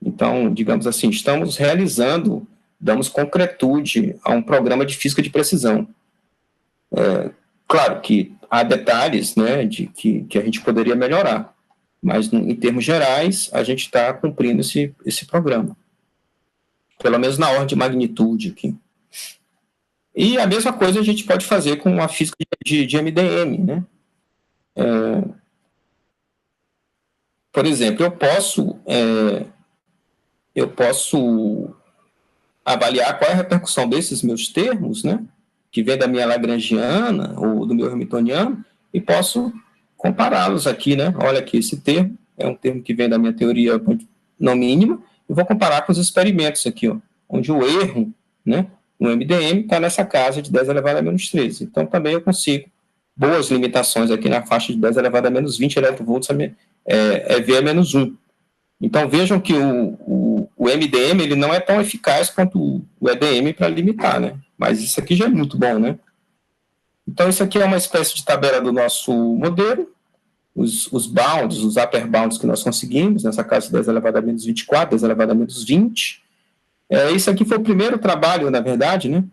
Então, digamos assim, damos concretude a um programa de física de precisão. Claro que há detalhes, né, que a gente poderia melhorar, mas, em termos gerais, a gente está cumprindo esse programa. Pelo menos na ordem de magnitude aqui. E a mesma coisa a gente pode fazer com a física de MDM, né? Por exemplo, eu posso avaliar qual é a repercussão desses meus termos, né, que vem da minha lagrangiana ou do meu hamiltoniano, e posso compará-los aqui, né? Olha aqui, esse termo é um termo que vem da minha teoria não mínima, e vou comparar com os experimentos aqui, ó. onde o erro, né, no MDM está nessa casa de 10 elevado a menos 13. Então, também eu consigo boas limitações aqui na faixa de 10 elevado a menos 20 eV EV a menos 1. Então, vejam que o MDM ele não é tão eficaz quanto o EDM para limitar, né? Mas isso aqui já é muito bom, né? Então, isso aqui é uma espécie de tabela do nosso modelo, os bounds, os upper bounds que nós conseguimos, nessa casa de 10 elevado a menos 24, 10 elevado a menos 20. Isso aqui foi o primeiro trabalho, na verdade, né?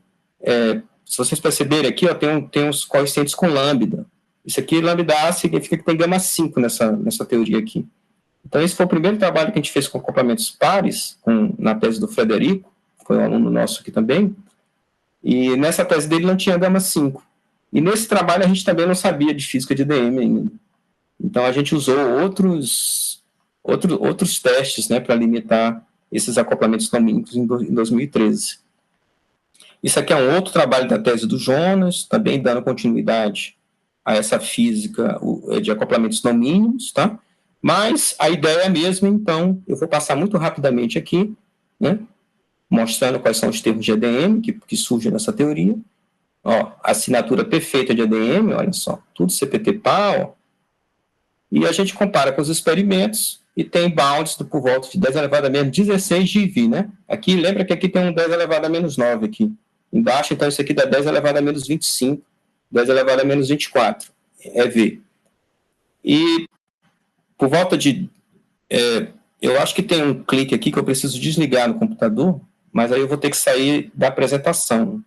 Se vocês perceberem aqui, ó, tem os coeficientes com lambda. Isso aqui, lambda A, significa que tem gama 5 nessa teoria aqui. Então, esse foi o primeiro trabalho que a gente fez com acoplamentos pares, na tese do Frederico, foi um aluno nosso aqui também, e nessa tese dele não tinha gama 5. E nesse trabalho a gente também não sabia de física de EDM ainda. Então, a gente usou outros testes, né, para limitar esses acoplamentos lumínicos em 2013. Isso aqui é um outro trabalho da tese do Jonas, também dando continuidade a essa física de acoplamentos não mínimos, tá? Mas a ideia é a mesma, então eu vou passar muito rapidamente aqui, né, mostrando quais são os termos de EDM que surgem nessa teoria. Ó, assinatura perfeita de EDM, olha só, tudo CPT-PA, ó. E a gente compara com os experimentos e tem bounds por volta de 10 elevado a menos 16 GeV, né? Aqui, lembra que aqui tem um 10 elevado a menos 9 aqui. Embaixo, então, isso aqui dá 10 elevado a menos 25, 10 elevado a menos 24, EV. E por volta de... eu acho que tem um clique aqui que eu preciso desligar no computador, mas aí eu vou ter que sair da apresentação.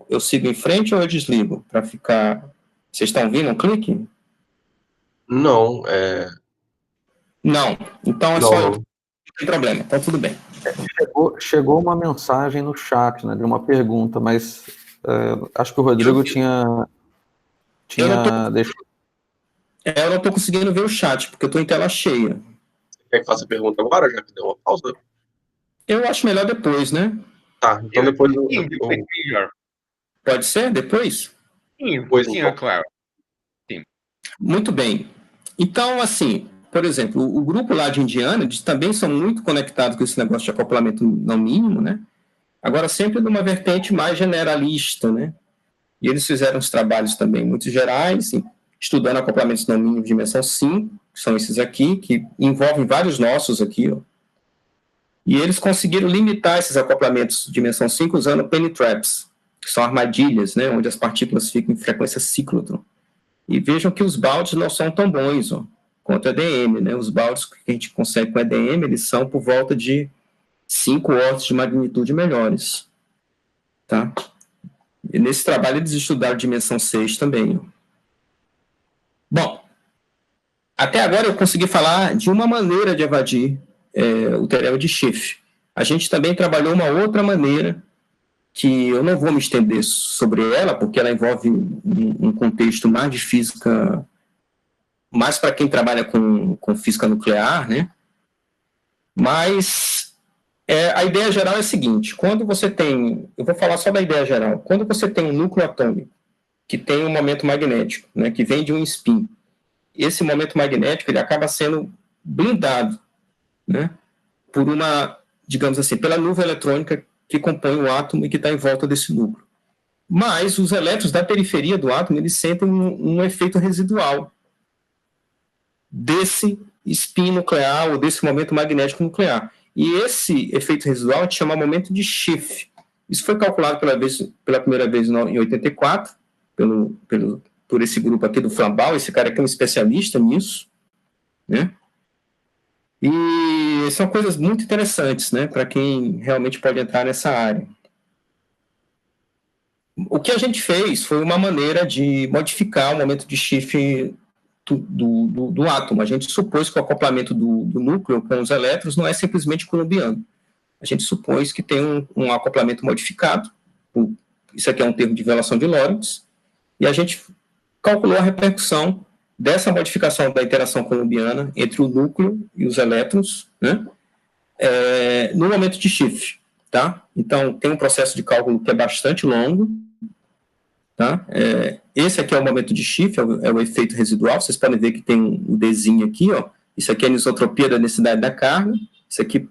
Eu sigo em frente ou eu desligo? Para ficar... Vocês estão vendo um clique? Não, Não. Então é não. só eu. Não tem problema, então tudo bem. Chegou uma mensagem no chat, né, de uma pergunta, mas acho que o Rodrigo tinha deixado. Eu não estou conseguindo ver o chat, porque eu estou em tela cheia. Você quer que faça a pergunta agora, já que deu uma pausa? Eu acho melhor depois, né? Tá, então depois... Pode ser? Depois? Sim, claro. Sim. Muito bem. Então, assim, por exemplo, o grupo lá de Indiana, eles também são muito conectados com esse negócio de acoplamento não mínimo, né? Agora, sempre numa vertente mais generalista, né? E eles fizeram uns trabalhos também muito gerais, estudando acoplamentos não mínimos de dimensão 5, que são esses aqui, que envolvem vários nossos aqui, ó. E eles conseguiram limitar esses acoplamentos de dimensão 5 usando penny traps, que são armadilhas, né, onde as partículas ficam em frequência ciclotron. E vejam que os baldes não são tão bons, ó, quanto o EDM, né? Os baldes que a gente consegue com EDM, eles são por volta de 5 ordens de magnitude melhores, tá? E nesse trabalho eles estudaram dimensão 6 também, ó. Bom, até agora eu consegui falar de uma maneira de evadir o teorema de Schiff. A gente também trabalhou uma outra maneira, que eu não vou me estender sobre ela, porque ela envolve um contexto mais de física, mais para quem trabalha com física nuclear, né? Mas a ideia geral é a seguinte: quando você tem, eu vou falar só da ideia geral, quando você tem um núcleo atômico que tem um momento magnético, né, que vem de um spin, esse momento magnético ele acaba sendo blindado, né, por uma, digamos assim, pela nuvem eletrônica que compõe o átomo e que está em volta desse núcleo. Mas os elétrons da periferia do átomo, eles sentem um efeito residual desse spin nuclear ou desse momento magnético nuclear. E esse efeito residual a gente chama momento de Schiff. Isso foi calculado pela primeira vez em 84, por esse grupo aqui do Flambal. Esse cara aqui é um especialista nisso, né? E são coisas muito interessantes, né, para quem realmente pode entrar nessa área. O que a gente fez foi uma maneira de modificar o momento de Schiff do átomo. A gente supôs que o acoplamento do núcleo com os elétrons não é simplesmente coulombiano. A gente supôs que tem um acoplamento modificado, isso aqui é um termo de violação de Lorentz, e a gente calculou a repercussão dessa modificação da interação coulombiana entre o núcleo e os elétrons, né, no momento de Schiff, tá? Então, tem um processo de cálculo que é bastante longo, tá? Esse aqui é o momento de Schiff, é o efeito residual. Vocês podem ver que tem um Dzinho aqui, ó. Isso aqui é a anisotropia da densidade da carga, isso aqui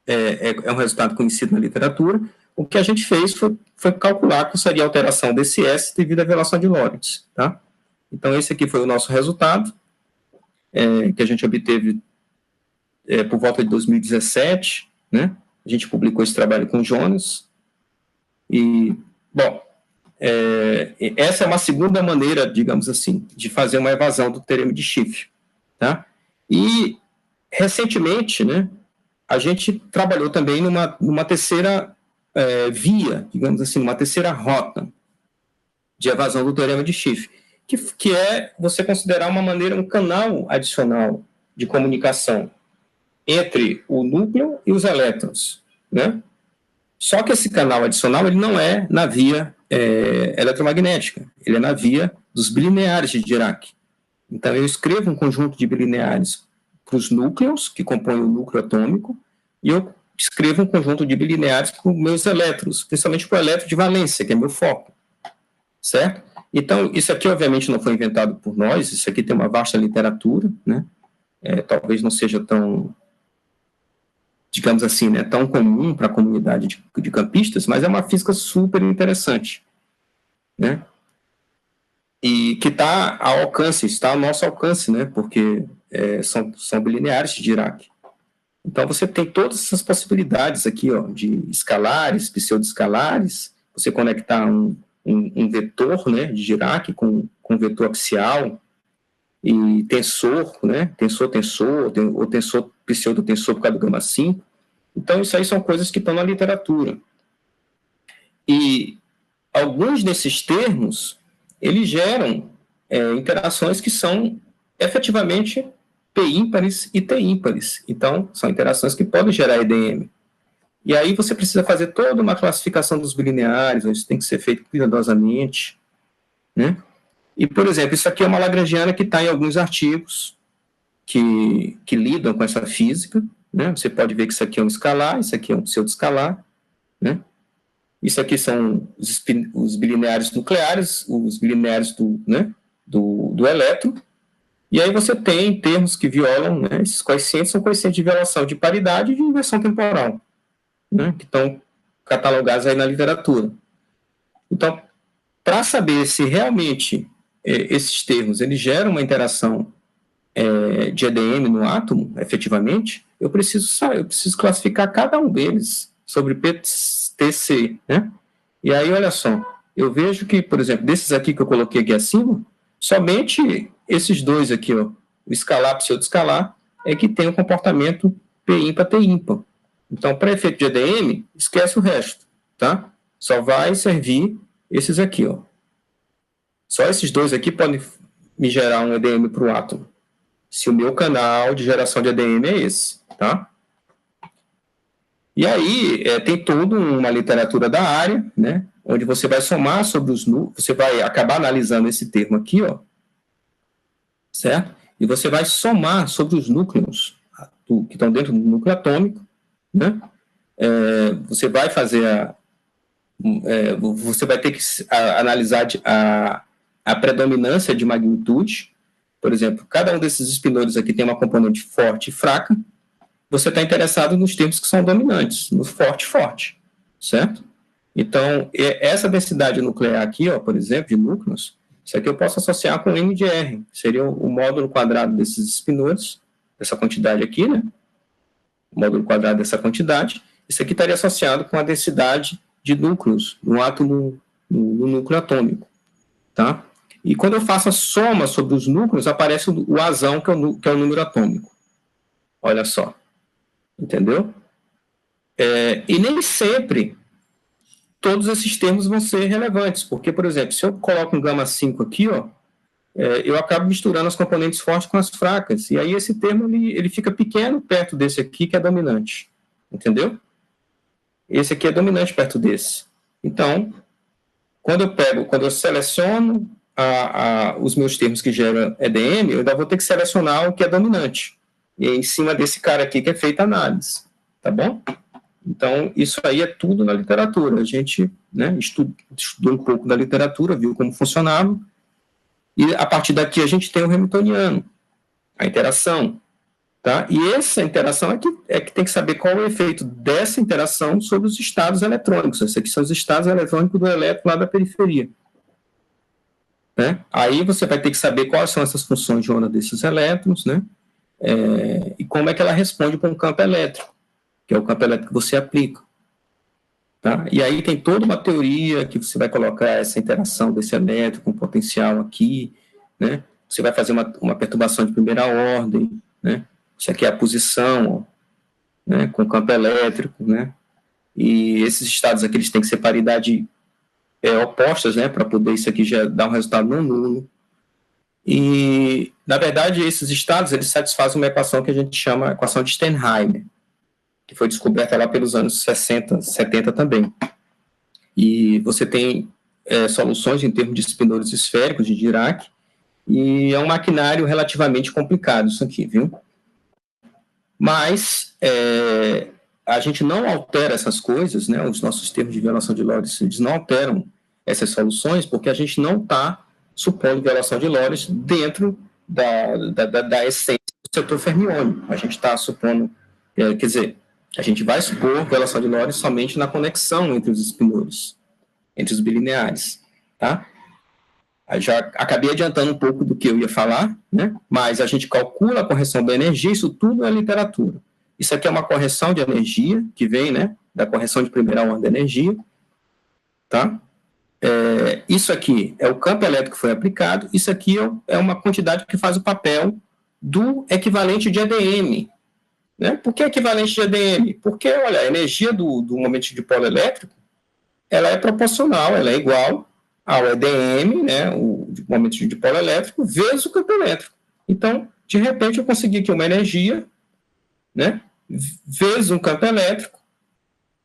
é um resultado conhecido na literatura. O que a gente fez foi calcular qual seria a alteração desse S devido à violação de Lorentz, tá? Então, esse aqui foi o nosso resultado, que a gente obteve por volta de 2017, né? A gente publicou esse trabalho com o Jonas. E, bom, essa é uma segunda maneira, digamos assim, de fazer uma evasão do teorema de Schiff, tá? E, recentemente, né, a gente trabalhou também numa terceira via, digamos assim, uma terceira rota de evasão do teorema de Schiff, que é você considerar uma maneira, um canal adicional de comunicação entre o núcleo e os elétrons, né? Só que esse canal adicional ele não é na via eletromagnética, ele é na via dos bilineares de Dirac. Então, eu escrevo um conjunto de bilineares para os núcleos, que compõem o núcleo atômico, e eu escrevo um conjunto de bilineares para os meus elétrons, principalmente para o elétron de valência, que é meu foco, certo? Então, isso aqui, obviamente, não foi inventado por nós, isso aqui tem uma vasta literatura, né? Talvez não seja tão, digamos assim, né, tão comum para a comunidade de campistas, mas é uma física super interessante, né? E que está ao alcance, está ao nosso alcance, né? Porque são bilineares de Dirac. Então, você tem todas essas possibilidades aqui, ó, de escalares, pseudoescalares, você conectar um vetor, né, de Dirac com vetor axial, e tensor, né, tensor-tensor, ou tensor, pseudotensor por causa do γ5. Então, isso aí são coisas que estão na literatura. E alguns desses termos, eles geram interações que são efetivamente P ímpares e T ímpares. Então, são interações que podem gerar EDM. E aí você precisa fazer toda uma classificação dos bilineares, isso tem que ser feito cuidadosamente, né? E, por exemplo, isso aqui é uma lagrangiana que está em alguns artigos que lidam com essa física, né? Você pode ver que isso aqui é um escalar, isso aqui é um pseudoescalar, né? Isso aqui são os bilineares nucleares, os bilineares do elétron. E aí você tem termos que violam, né, esses coeficientes são coeficientes de violação de paridade e de inversão temporal, né, que estão catalogados aí na literatura. Então, para saber se realmente esses termos eles geram uma interação de EDM no átomo, efetivamente, eu preciso classificar cada um deles sobre PTC, né? E aí, olha só, eu vejo que, por exemplo, desses aqui que eu coloquei aqui acima, somente esses dois aqui, ó, o escalar e o pseudoescalar, é que tem um comportamento P ímpar, T ímpar. Então, para efeito de EDM, esquece o resto, tá? Só vai servir esses aqui, ó. Só esses dois aqui podem me gerar um EDM para o átomo, se o meu canal de geração de EDM é esse, tá? E aí, tem toda uma literatura da área, né, onde você vai somar sobre os núcleos, você vai acabar analisando esse termo aqui, ó, certo? E você vai somar sobre os núcleos que estão dentro do núcleo atômico, né? Você vai fazer você vai ter que analisar a predominância de magnitude. Por exemplo, cada um desses espinores aqui tem uma componente forte e fraca. Você está interessado nos termos que são dominantes, no forte e forte, certo? Então, essa densidade nuclear aqui, ó, por exemplo, de núcleos, isso aqui eu posso associar com M de R, seria o módulo quadrado desses espinores, dessa quantidade aqui, né? O módulo quadrado dessa quantidade. Isso aqui estaria associado com a densidade de núcleos no átomo, no núcleo atômico, tá? E quando eu faço a soma sobre os núcleos, aparece o azão, que é o número atômico. Olha só. Entendeu? E nem sempre todos esses termos vão ser relevantes, porque, por exemplo, se eu coloco um γ5 aqui, ó, eu acabo misturando as componentes fortes com as fracas, e aí esse termo ele fica pequeno perto desse aqui, que é dominante. Entendeu? Esse aqui é dominante perto desse. Então, quando eu seleciono os meus termos que geram EDM, eu ainda vou ter que selecionar o que é dominante. E em cima desse cara aqui que é feita a análise, tá bom? Então, isso aí é tudo na literatura. A gente, né, estudou um pouco da literatura, viu como funcionava, e a partir daqui a gente tem o hamiltoniano, a interação, Tá? E essa interação é que tem que saber qual é o efeito dessa interação sobre os estados eletrônicos. Esses aqui são os estados eletrônicos do elétron lá da periferia. Né? Aí você vai ter que saber quais são essas funções de onda desses elétrons, né? E como é que ela responde com o campo elétrico, que é o campo elétrico que você aplica. Tá? E aí tem toda uma teoria que você vai colocar essa interação desse elétron com potencial aqui, né? Você vai fazer uma perturbação de primeira ordem, né? Isso aqui é a posição, né, com campo elétrico, né? E esses estados aqui eles têm que ser paridade opostas, né, para poder isso aqui já dar um resultado não nulo. E, na verdade, esses estados eles satisfazem uma equação que a gente chama de equação de Steinheimer, que foi descoberta lá pelos anos 60, 70 também. E você tem soluções em termos de espinores esféricos de Dirac, e é um maquinário relativamente complicado isso aqui, viu? Mas a gente não altera essas coisas, né? Os nossos termos de violação de Lorentz, eles não alteram essas soluções, porque a gente não está supondo violação de Lorentz dentro da essência do setor fermiônico. A gente está supondo, quer dizer, a gente vai supor violação de Lorentz somente na conexão entre os espinores, entre os bilineares, tá? Eu já acabei adiantando um pouco do que eu ia falar, né? Mas a gente calcula a correção da energia, isso tudo é literatura. Isso aqui é uma correção de energia, que vem, né, da correção de primeira ordem da energia, tá? Isso aqui é o campo elétrico que foi aplicado, isso aqui é uma quantidade que faz o papel do equivalente de EDM. Né? Por que equivalente de EDM? Porque, olha, a energia do momento de polo elétrico, ela é proporcional, ela é igual ao EDM, né, o momento de polo elétrico, vezes o campo elétrico. Então, de repente, eu consegui aqui uma energia, né, vezes um campo elétrico,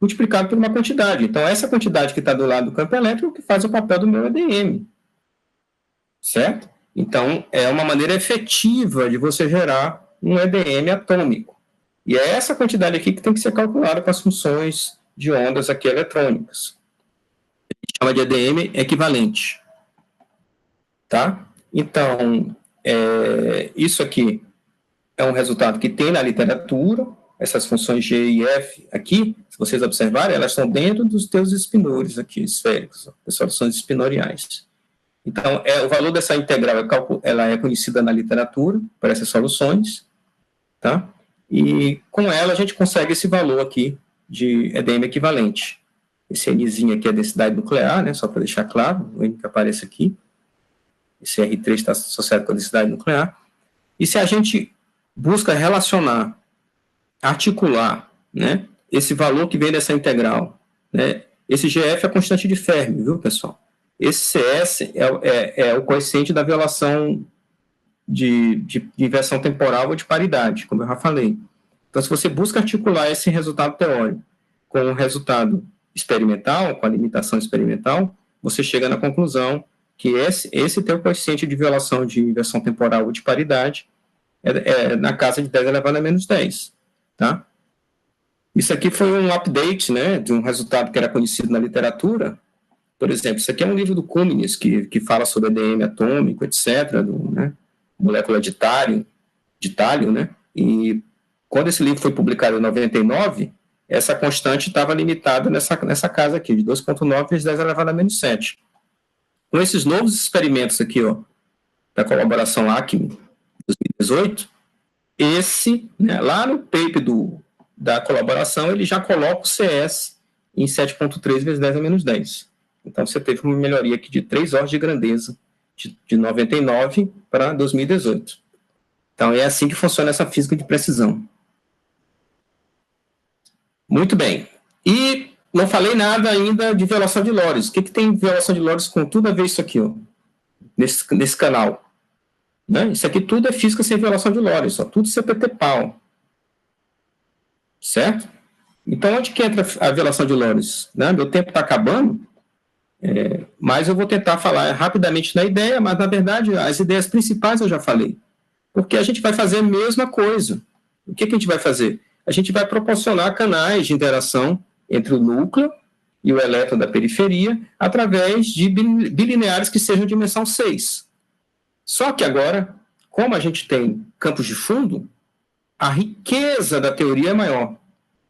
multiplicado por uma quantidade. Então, essa quantidade que está do lado do campo elétrico que faz o papel do meu EDM. Certo? Então, é uma maneira efetiva de você gerar um EDM atômico. E é essa quantidade aqui que tem que ser calculada com as funções de ondas aqui eletrônicas. A gente chama de EDM equivalente. Tá? Então, isso aqui é um resultado que tem na literatura. Essas funções G e F aqui, se vocês observarem, elas estão dentro dos teus espinores aqui, esféricos, as soluções espinoriais. Então, o valor dessa integral ela é conhecida na literatura para essas soluções, tá? E com ela a gente consegue esse valor aqui de EDM equivalente. Esse Nzinho aqui é a densidade nuclear, né? Só para deixar claro, o N que aparece aqui. Esse R3 está associado com a densidade nuclear. E se a gente busca relacionar, articular, né, esse valor que vem dessa integral, né, esse GF é a constante de Fermi, viu, pessoal? Esse CS é o coeficiente da violação de inversão temporal ou de paridade, como eu já falei. Então, se você busca articular esse resultado teórico com o resultado experimental, com a limitação experimental, você chega na conclusão que esse teu coeficiente de violação de inversão temporal ou de paridade é na casa de 10 elevado a menos 10. Tá? Isso aqui foi um update, né, de um resultado que era conhecido na literatura. Por exemplo, isso aqui é um livro do Cummins, que fala sobre EDM atômico, etc., né, molécula de tálio, né, e quando esse livro foi publicado em 99, essa constante estava limitada nessa casa aqui, de 2,9 vezes 10 elevado a menos 7. Com esses novos experimentos aqui, ó, da colaboração Acme, 2018, né, lá no paper da colaboração, ele já coloca o CS em 7,3 vezes 10 a menos 10. Então, você teve uma melhoria aqui de 3 ordens de grandeza, de 99 para 2018. Então, é assim que funciona essa física de precisão. Muito bem. E não falei nada ainda de violação de Lorentz. O que tem violação de Lorentz com tudo a ver isso aqui, ó, nesse canal? Né? Isso aqui tudo é física sem violação de Lorentz, ó, tudo CPT-PAL. Certo? Então, onde que entra a violação de Lorentz? Né? Meu tempo está acabando, mas eu vou tentar falar rapidamente na ideia, mas, na verdade, as ideias principais eu já falei. Porque a gente vai fazer a mesma coisa. O que a gente vai fazer? A gente vai proporcionar canais de interação entre o núcleo e o elétron da periferia através de bilineares que sejam de dimensão 6. Só que agora, como a gente tem campos de fundo, a riqueza da teoria é maior.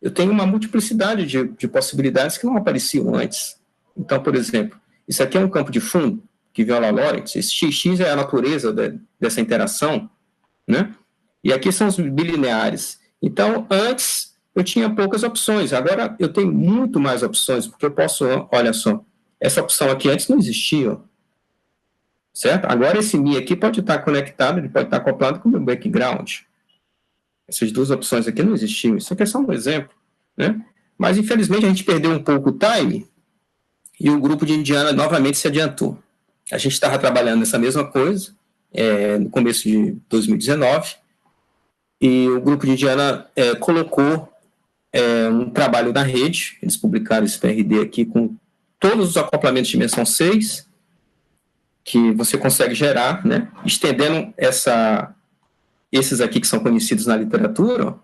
Eu tenho uma multiplicidade de possibilidades que não apareciam antes. Então, por exemplo, isso aqui é um campo de fundo que viola Lorentz, esse XX é a natureza dessa interação, né? E aqui são os bilineares. Então, antes eu tinha poucas opções, agora eu tenho muito mais opções, porque eu posso, olha só, essa opção aqui antes não existia, ó, certo? Agora esse Mi aqui pode estar conectado, ele pode estar acoplado com o meu background. Essas duas opções aqui não existiam, isso aqui é só um exemplo, né? Mas, infelizmente, a gente perdeu um pouco o time e o grupo de Indiana novamente se adiantou. A gente estava trabalhando nessa mesma coisa no começo de 2019 e o grupo de Indiana colocou um trabalho na rede, eles publicaram esse PRD aqui com todos os acoplamentos de dimensão 6 que você consegue gerar, né? Estendendo esses aqui que são conhecidos na literatura, ó.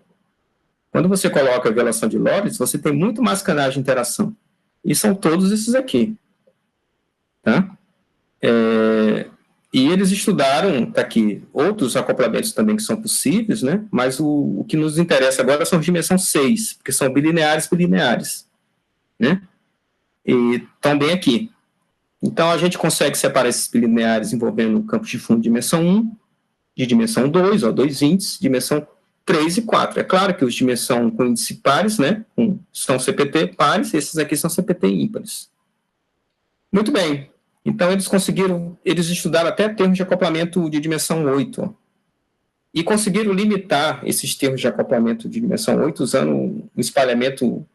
Quando você coloca a violação de Lorentz, você tem muito mais canais de interação. E são todos esses aqui. Tá? E eles estudaram, tá aqui, outros acoplamentos também que são possíveis, né? Mas o que nos interessa agora são de dimensão 6, porque são bilineares, né? E estão bem aqui. Então, a gente consegue separar esses bilineares envolvendo o campo de fundo de dimensão 1, de dimensão 2, ó, 2 índices, dimensão 3 e 4. É claro que os de dimensão com índice pares, né, são CPT pares, esses aqui são CPT ímpares. Muito bem. Então, eles estudaram até termos de acoplamento de dimensão 8, ó, e conseguiram limitar esses termos de acoplamento de dimensão 8 usando um espalhamento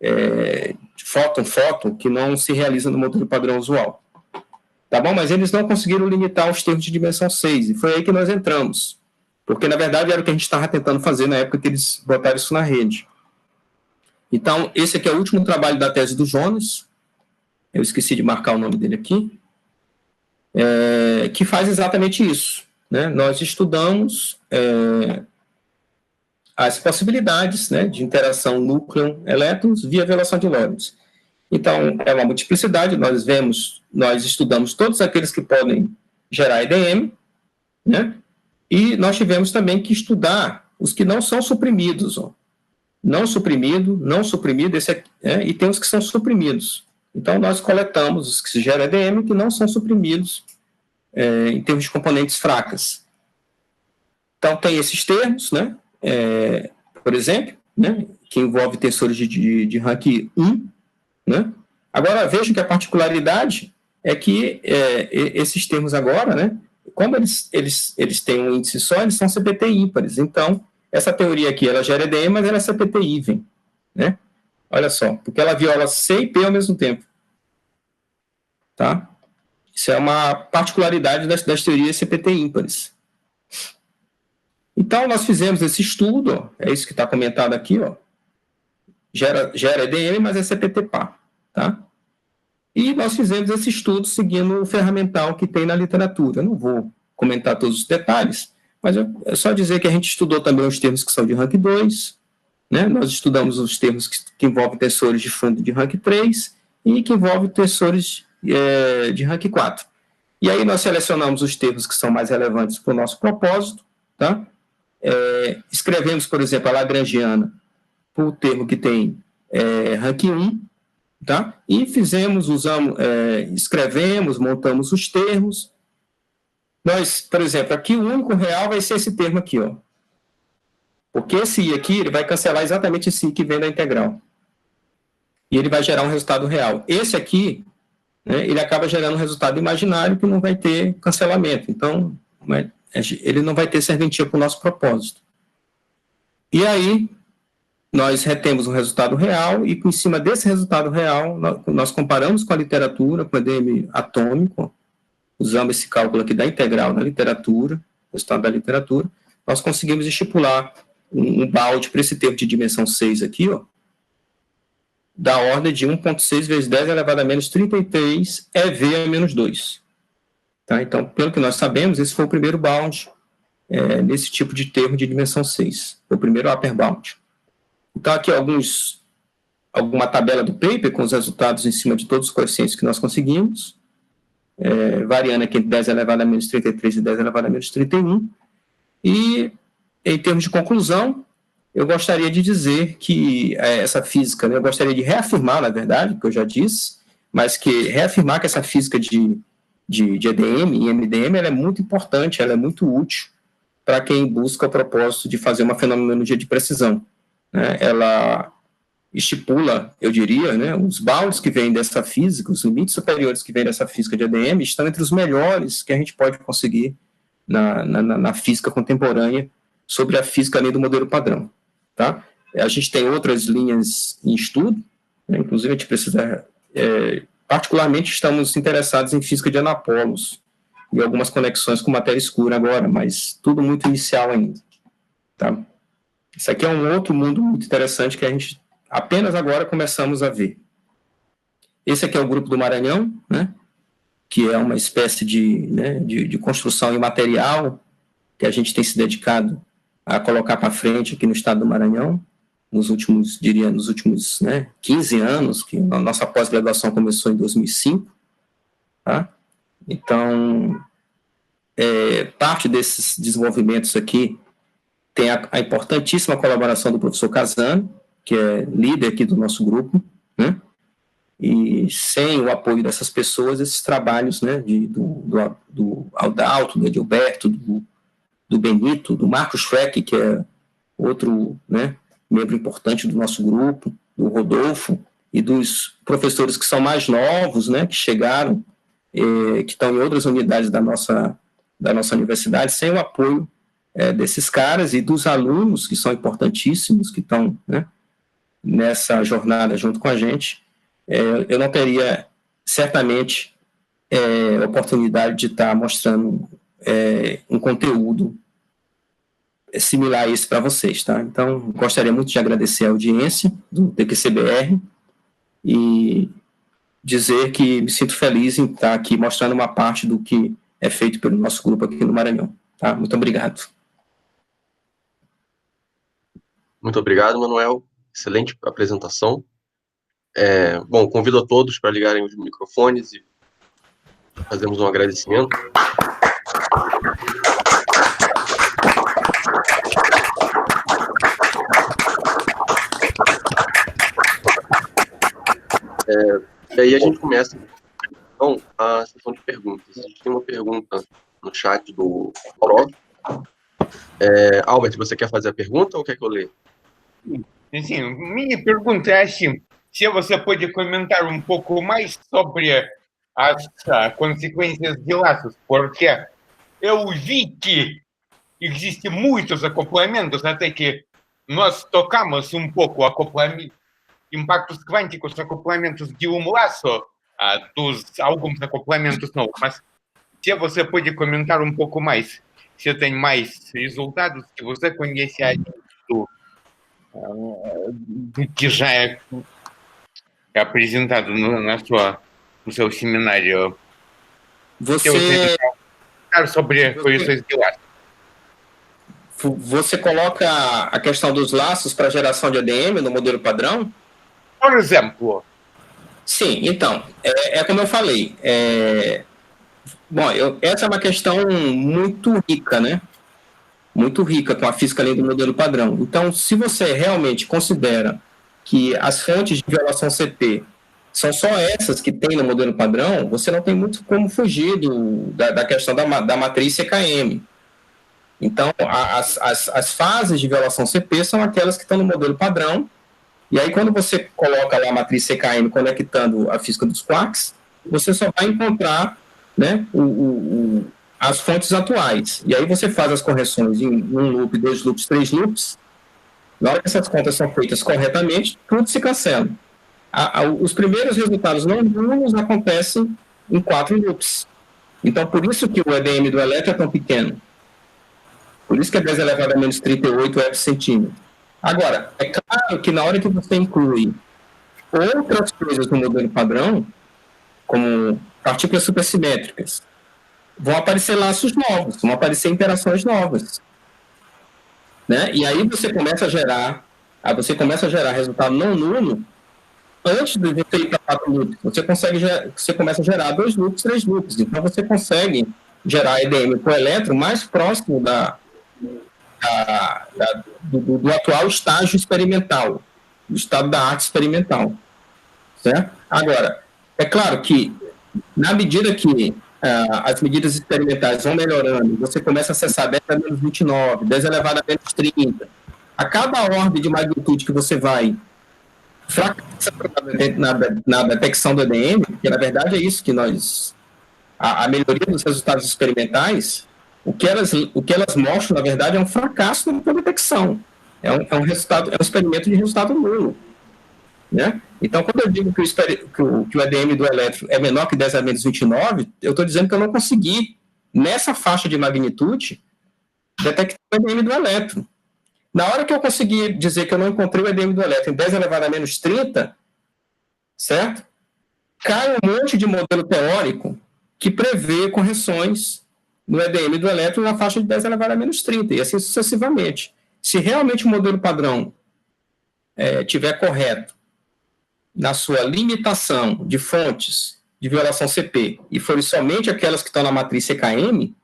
de fóton-fóton que não se realiza no modelo padrão usual. Tá bom? Mas eles não conseguiram limitar os termos de dimensão 6, e foi aí que nós entramos. Porque, na verdade, era o que a gente estava tentando fazer na época que eles botaram isso na rede. Então, esse aqui é o último trabalho da tese do Jonas, eu esqueci de marcar o nome dele aqui, que faz exatamente isso, né? Nós estudamos as possibilidades, né, de interação núcleo-elétrons via violação de Lorentz. Então, é uma multiplicidade, nós estudamos todos aqueles que podem gerar EDM, né? E nós tivemos também que estudar os que não são suprimidos, ó. Não suprimido, esse aqui, e tem os que são suprimidos. Então, nós coletamos os que se geram EDM que não são suprimidos em termos de componentes fracas. Então, tem esses termos, né? Por exemplo, né? Que envolve tensores de rank 1, né? Agora, vejam que a particularidade é que esses termos agora, né? Como eles têm um índice só, eles são CPT ímpares. Então, essa teoria aqui, ela gera EDM, mas ela é CPT even, né? Olha só, porque ela viola C e P ao mesmo tempo. Tá? Isso é uma particularidade das teorias CPT ímpares. Então, nós fizemos esse estudo, ó, é isso que está comentado aqui, ó. Gera EDM, mas é CPT par, tá? E nós fizemos esse estudo seguindo o ferramental que tem na literatura. Eu não vou comentar todos os detalhes, mas é só dizer que a gente estudou também os termos que são de rank 2, né? Nós estudamos os termos que envolvem tensores de fundo de rank 3 e que envolvem tensores de rank 4. E aí nós selecionamos os termos que são mais relevantes para o nosso propósito, tá? Escrevemos, por exemplo, a lagrangiana para o termo que tem rank 1, tá? E escrevemos, montamos os termos. Nós, por exemplo, aqui o único real vai ser esse termo aqui, ó. Porque esse I aqui, ele vai cancelar exatamente esse I que vem da integral. E ele vai gerar um resultado real. Esse aqui, né, ele acaba gerando um resultado imaginário que não vai ter cancelamento. Então, ele não vai ter serventia para o nosso propósito. E aí, nós retemos um resultado real e, em cima desse resultado real, nós comparamos com a literatura, com o EDM atômico, usamos esse cálculo aqui da integral na literatura, resultado da literatura, nós conseguimos estipular um balde para esse termo de dimensão 6 aqui, ó, da ordem de 1,6 vezes 10 elevado a menos 33 EV a menos 2. Tá? Então, pelo que nós sabemos, esse foi o primeiro bound nesse tipo de termo de dimensão 6, o primeiro upper bound. Então, aqui alguma tabela do paper com os resultados em cima de todos os coeficientes que nós conseguimos, variando aqui entre 10 elevado a menos 33 e 10 elevado a menos 31, e em termos de conclusão, eu gostaria de dizer que essa física, né, eu gostaria de reafirmar, na verdade, o que eu já disse, mas reafirmar que essa física de EDM e MDM ela é muito importante, ela é muito útil para quem busca o propósito de fazer uma fenomenologia de precisão. Né? Ela estipula, eu diria, né, os baldes que vêm dessa física, os limites superiores que vêm dessa física de EDM estão entre os melhores que a gente pode conseguir na física contemporânea sobre a física além do modelo padrão. Tá? A gente tem outras linhas em estudo, né, inclusive a gente precisa, particularmente estamos interessados em física de anapolos e algumas conexões com matéria escura agora, mas tudo muito inicial ainda. Tá? Isso aqui é um outro mundo muito interessante que a gente apenas agora começamos a ver. Esse aqui é o Grupo do Maranhão, né, que é uma espécie de construção imaterial que a gente tem se dedicado a colocar para frente aqui no estado do Maranhão, nos últimos 15 anos, que a nossa pós-graduação começou em 2005. Tá? Então, parte desses desenvolvimentos aqui tem a importantíssima colaboração do professor Casano, que é líder aqui do nosso grupo, né? E sem o apoio dessas pessoas, esses trabalhos, né, do Aldalto, do Edilberto, do Benito, do Marcos Schreck, que é outro, né, membro importante do nosso grupo, do Rodolfo, e dos professores que são mais novos, né, que chegaram, que estão em outras unidades da nossa universidade, sem o apoio desses caras e dos alunos, que são importantíssimos, que estão, né, nessa jornada junto com a gente, eu não teria, certamente, oportunidade de estar mostrando um conteúdo similar a esse para vocês, tá? Então, gostaria muito de agradecer a audiência do TQCBR e dizer que me sinto feliz em estar aqui mostrando uma parte do que é feito pelo nosso grupo aqui no Maranhão, tá? Muito obrigado. Muito obrigado, Manuel. Excelente apresentação. Bom, convido a todos para ligarem os microfones e fazermos um agradecimento. E aí a gente começa, então, a sessão de perguntas. A gente tem uma pergunta no chat do Aurora. Albert, você quer fazer a pergunta ou quer que eu leia? Sim, minha pergunta é assim, se você pode comentar um pouco mais sobre as consequências de laços, porque eu vi que existem muitos acoplamentos, até que nós tocamos um pouco impactos quânticos, acoplamentos de um laço, alguns acoplamentos não, mas se você pode comentar um pouco mais, se tem mais resultados que você conhece aí do que já é apresentado no seu seminário. Você sobre coisas de laço. Você coloca a questão dos laços para geração de ADM no modelo padrão? Por exemplo. Sim, então, como eu falei, bom, essa é uma questão muito rica, né? Muito rica com a física além do modelo padrão. Então, se você realmente considera que as fontes de violação CP são só essas que tem no modelo padrão, você não tem muito como fugir da questão da matriz CKM. Então, as fases de violação CP são aquelas que estão no modelo padrão, e aí quando você coloca lá a matriz CKM conectando a física dos quarks, você só vai encontrar, né, as fontes atuais. E aí você faz as correções em um loop, 2 loops, 3 loops. Na hora que essas contas são feitas corretamente, tudo se cancela. Os primeiros resultados não nulos acontecem em 4 loops. Então, por isso que o EDM do elétron é tão pequeno. Por isso que é 10 elevado a menos 38 eV-centímetro. Agora, é claro que na hora que você inclui outras coisas no modelo padrão, como partículas supersimétricas, vão aparecer laços novos, vão aparecer interações novas. Né? E aí você começa a gerar resultado não nulo antes de você ir para 4 loops. Você começa a gerar 2 loops, 3 loops. Então você consegue gerar EDM com elétron mais próximo da do atual estágio experimental, do estado da arte experimental. Certo? Agora, é claro que, na medida que as medidas experimentais vão melhorando, você começa a acessar 10 a menos 29, 10 elevado a menos 30, a cada ordem de magnitude que você vai fracassando na detecção do EDM, porque na verdade é isso que a melhoria dos resultados experimentais, o que elas mostram, na verdade, é um fracasso na detecção. É um experimento de resultado nulo. Né? Então, quando eu digo que o EDM do elétron é menor que 10 a menos 29, eu estou dizendo que eu não consegui, nessa faixa de magnitude, detectar o EDM do elétron. Na hora que eu consegui dizer que eu não encontrei o EDM do elétron em 10 elevado a menos 30, certo? Cai um monte de modelo teórico que prevê correções no EDM do elétron na faixa de 10 elevado a menos 30, e assim sucessivamente. Se realmente o modelo padrão estiver correto na sua limitação de fontes de violação CP e forem somente aquelas que estão na matriz CKM,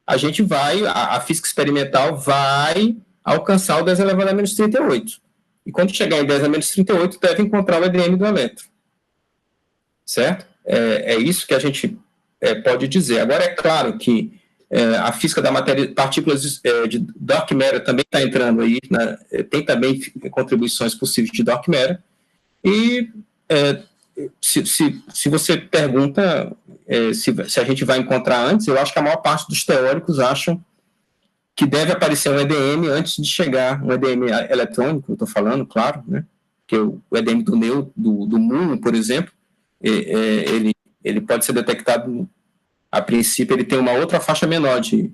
a física experimental vai alcançar o 10 elevado a menos 38. E quando chegar em 10 a menos 38, deve encontrar o EDM do elétron. Certo? É isso que a gente pode dizer. Agora, é claro que a física da matéria, partículas de dark matter também está entrando aí, né? Tem também contribuições possíveis de dark matter. E se você pergunta se a gente vai encontrar antes, eu acho que a maior parte dos teóricos acham que deve aparecer um EDM antes de chegar, um EDM eletrônico, eu estou falando, claro, né? Que o EDM do muon, por exemplo, ele pode ser detectado, a princípio, ele tem uma outra faixa menor de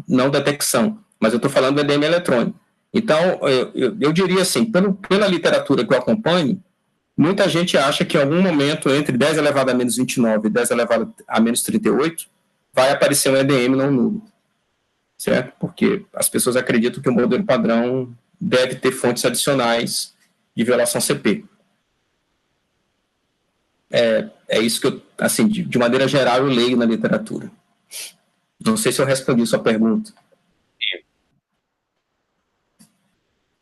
não detecção, mas eu estou falando do EDM eletrônico. Então, eu diria assim, pela literatura que eu acompanho, muita gente acha que em algum momento, entre 10 elevado a menos 29 e 10 elevado a menos 38, vai aparecer um EDM não nulo. Certo? Porque as pessoas acreditam que o modelo padrão deve ter fontes adicionais de violação CP. É isso que eu, assim, de maneira geral, eu leio na literatura. Não sei se eu respondi a sua pergunta.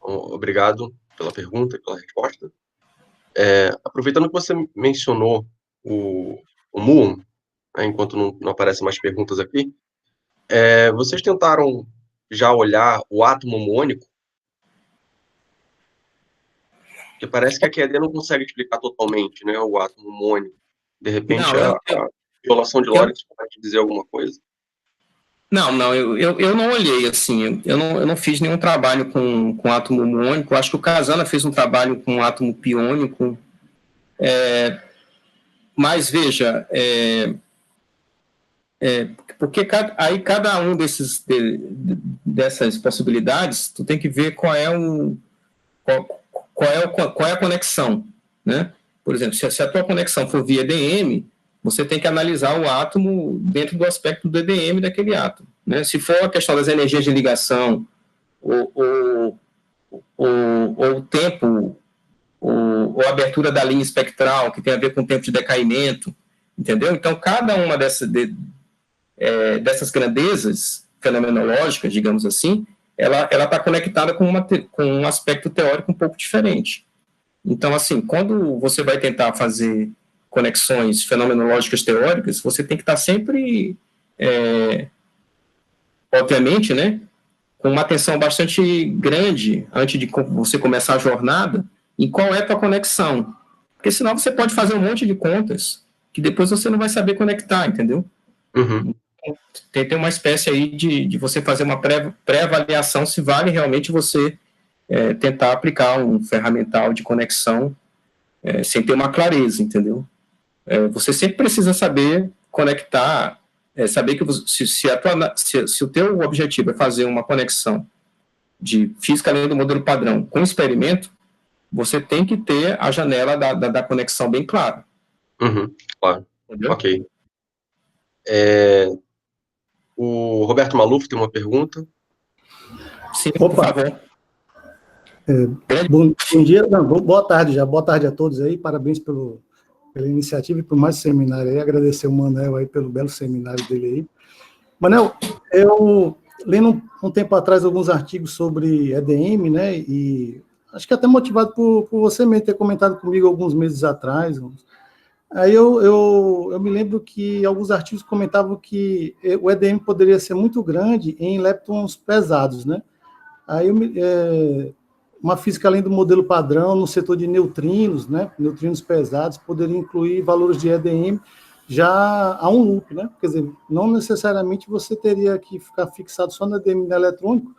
Obrigado pela pergunta e pela resposta. Aproveitando que você mencionou o muon, né, enquanto não aparecem mais perguntas aqui, vocês tentaram já olhar o átomo muônico? Porque parece que a QED não consegue explicar totalmente, né, o átomo muônico. De repente, a violação de Lorentz pode dizer alguma coisa? Não, eu não olhei, assim, eu não fiz nenhum trabalho com átomo muônico. Acho que o Casana fez um trabalho com átomo piônico, mas veja, porque cada um dessas possibilidades, tu tem que ver qual é a conexão, né? Por exemplo, se a tua conexão for via EDM, você tem que analisar o átomo dentro do aspecto do EDM daquele átomo, né? Se for a questão das energias de ligação, ou o tempo, ou a abertura da linha espectral, que tem a ver com o tempo de decaimento, entendeu? Então, cada uma dessas grandezas fenomenológicas, digamos assim, ela está conectada com um aspecto teórico um pouco diferente. Então, assim, quando você vai tentar fazer conexões fenomenológicas teóricas, você tem que estar sempre, obviamente, né, com uma atenção bastante grande antes de você começar a jornada, em qual é a tua conexão. Porque senão você pode fazer um monte de contas que depois você não vai saber conectar, entendeu? Uhum. Tem uma espécie aí de você fazer uma pré-avaliação se vale realmente você tentar aplicar um ferramental de conexão sem ter uma clareza, entendeu? Você sempre precisa saber conectar, saber que se o teu objetivo é fazer uma conexão de física além do modelo padrão com experimento, você tem que ter a janela da conexão bem clara. Uhum, claro. Entendeu? Ok. O Roberto Maluf tem uma pergunta. Sim, por favor. Bom dia, não, boa tarde já, boa tarde a todos aí, parabéns pela iniciativa e por mais seminário aí, agradecer o Manel aí pelo belo seminário dele aí. Manel, eu lendo um tempo atrás alguns artigos sobre EDM, né, e acho que até motivado por você mesmo ter comentado comigo alguns meses atrás. Aí eu me lembro que alguns artigos comentavam que o EDM poderia ser muito grande em leptons pesados, né? Aí uma física além do modelo padrão no setor de neutrinos, né? Neutrinos pesados, poderia incluir valores de EDM já a um loop, né? Quer dizer, não necessariamente você teria que ficar fixado só no EDM eletrônico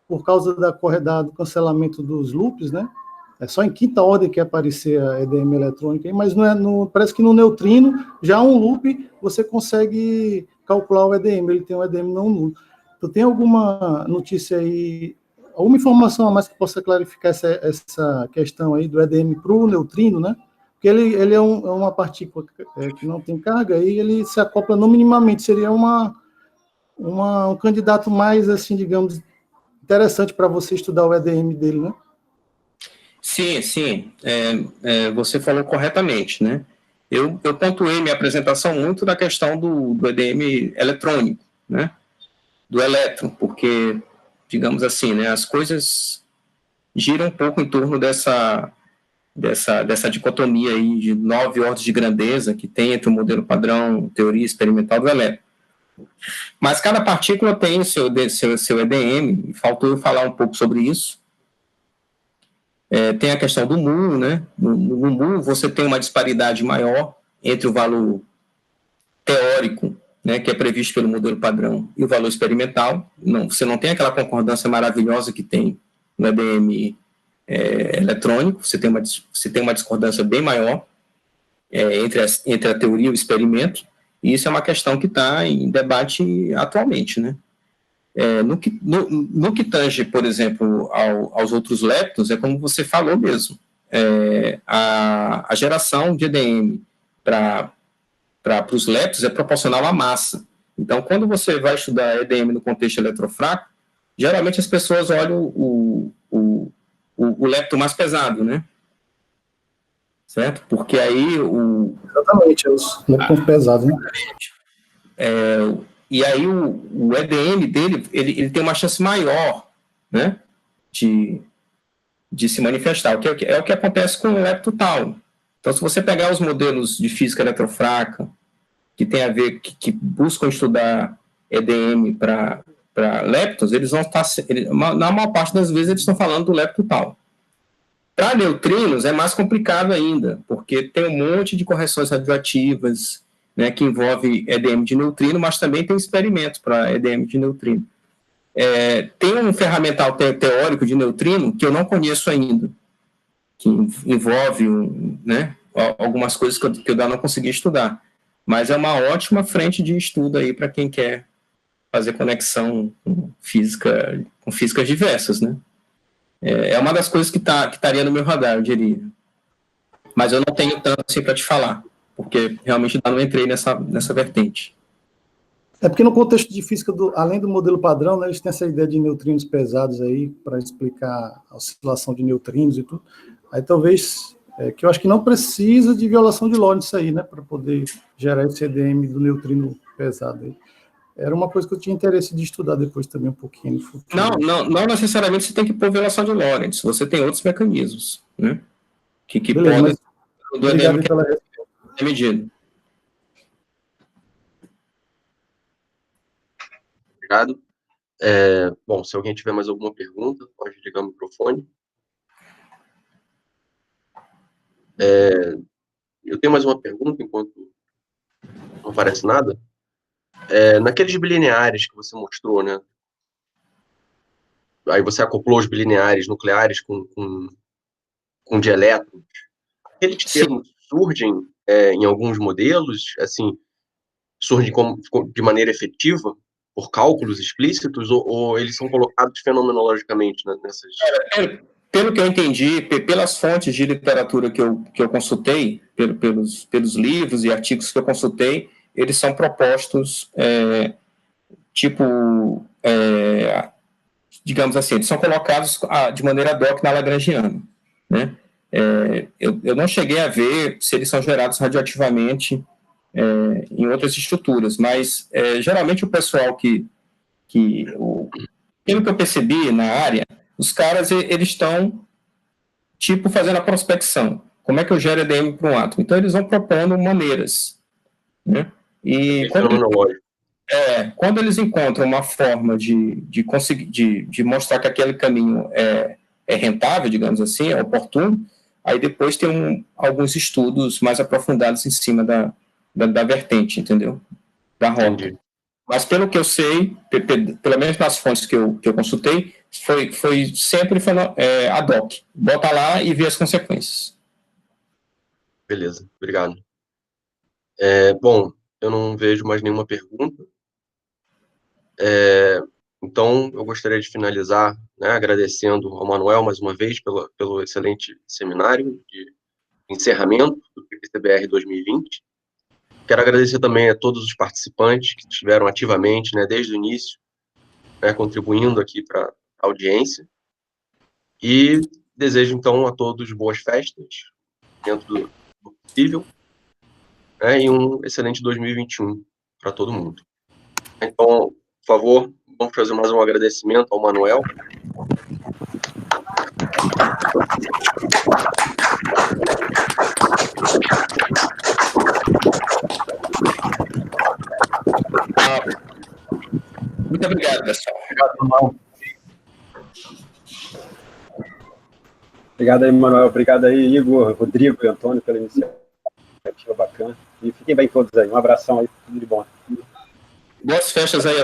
por causa do cancelamento dos loops, né? É só em quinta ordem que aparecer a EDM eletrônica, mas parece que no neutrino, já um loop, você consegue calcular o EDM, ele tem um EDM não nulo. Então, tem alguma notícia aí, alguma informação a mais que possa clarificar essa questão aí do EDM para o neutrino, né? Porque ele é uma partícula que não tem carga e ele se acopla não minimamente, seria um candidato mais, assim, digamos, interessante para você estudar o EDM dele, né? Sim, você falou corretamente, né? Eu pontuei minha apresentação muito da questão do EDM eletrônico, né? Do elétron, porque, digamos assim, né, as coisas giram um pouco em torno dessa dicotomia aí de 9 ordens de grandeza que tem entre o modelo padrão, teoria experimental do elétron. Mas cada partícula tem o seu EDM, e faltou eu falar um pouco sobre isso. Tem a questão do mu, né? No mu você tem uma disparidade maior entre o valor teórico, né, que é previsto pelo modelo padrão, e o valor experimental. Você não tem aquela concordância maravilhosa que tem no EDM eletrônico, você tem uma discordância bem maior entre a teoria e o experimento, e isso é uma questão que está em debate atualmente, né? No que tange, por exemplo, aos outros leptons, é como você falou mesmo, a geração de EDM para os leptons é proporcional à massa. Então, quando você vai estudar EDM no contexto eletrofraco, geralmente as pessoas olham o lepton mais pesado, né? Certo? Porque aí Exatamente, os leptons pesados, né? E aí o EDM dele, ele tem uma chance maior, né, de se manifestar, é o que acontece com o lepton tal. Então, se você pegar os modelos de física eletrofraca, que tem a ver, que buscam estudar EDM para leptons, eles vão estar, na maior parte das vezes, eles estão falando do lepton tal. Para neutrinos é mais complicado ainda, porque tem um monte de correções radioativas, né, que envolve EDM de neutrino, mas também tem experimento para EDM de neutrino. Tem um ferramental teórico de neutrino que eu não conheço ainda, que envolve né, algumas coisas que eu ainda não consegui estudar, mas é uma ótima frente de estudo aí para quem quer fazer conexão com físicas diversas, né? É uma das coisas que estaria no meu radar, eu diria. Mas eu não tenho tanto assim para te falar, porque realmente ainda não entrei nessa vertente. É porque no contexto de física, além do modelo padrão, né, eles têm essa ideia de neutrinos pesados aí, para explicar a oscilação de neutrinos e tudo. Aí talvez, que eu acho que não precisa de violação de Lorentz aí, né, para poder gerar esse EDM do neutrino pesado aí. Era uma coisa que eu tinha interesse de estudar depois também um pouquinho no futuro. Não necessariamente você tem que pôr violação de Lorentz, você tem outros mecanismos, né, que Beleza, podem... Obrigado pela resposta. É medido. Obrigado. Bom, se alguém tiver mais alguma pergunta, pode ligar o microfone. Eu tenho mais uma pergunta, enquanto não aparece nada. Naqueles bilineares que você mostrou, né? Aí você acoplou os bilineares nucleares com dielétrons. Aqueles termos surgem em alguns modelos, assim, surgem de maneira efetiva, por cálculos explícitos, ou eles são colocados fenomenologicamente nessas... Pelo que eu entendi, pelas fontes de literatura que eu consultei, pelos livros e artigos que eu consultei, eles são propostos, digamos assim, eles são colocados de maneira ad hoc na lagrangiana, né? Eu não cheguei a ver se eles são gerados radioativamente em outras estruturas, mas geralmente o pessoal que pelo que eu percebi na área, os caras, eles estão, tipo, fazendo a prospecção. Como é que eu gero EDM para um átomo? Então, eles vão propondo maneiras, né? E quando eles encontram uma forma de conseguir, de mostrar que aquele caminho é rentável, digamos assim, é oportuno, aí depois tem alguns estudos mais aprofundados em cima da vertente, entendeu? Da rota. Entendi. Mas pelo que eu sei, pelo menos nas fontes que eu consultei, foi sempre ad hoc. Bota lá e vê as consequências. Beleza, obrigado. Bom, eu não vejo mais nenhuma pergunta. Então, eu gostaria de finalizar, né, agradecendo ao Manuel, mais uma vez, pelo excelente seminário de encerramento do PPC-BR 2020. Quero agradecer também a todos os participantes que estiveram ativamente, né, desde o início, né, contribuindo aqui para a audiência. E desejo, então, a todos boas festas, dentro do possível, né, e um excelente 2021 para todo mundo. Então, por favor, vamos fazer mais um agradecimento ao Manuel. Muito obrigado, pessoal. Obrigado, Manuel. Obrigado aí, Manuel. Obrigado aí, Igor, Rodrigo e Antônio, pela iniciativa bacana. E fiquem bem todos aí. Um abração aí, tudo de bom. Boas festas aí a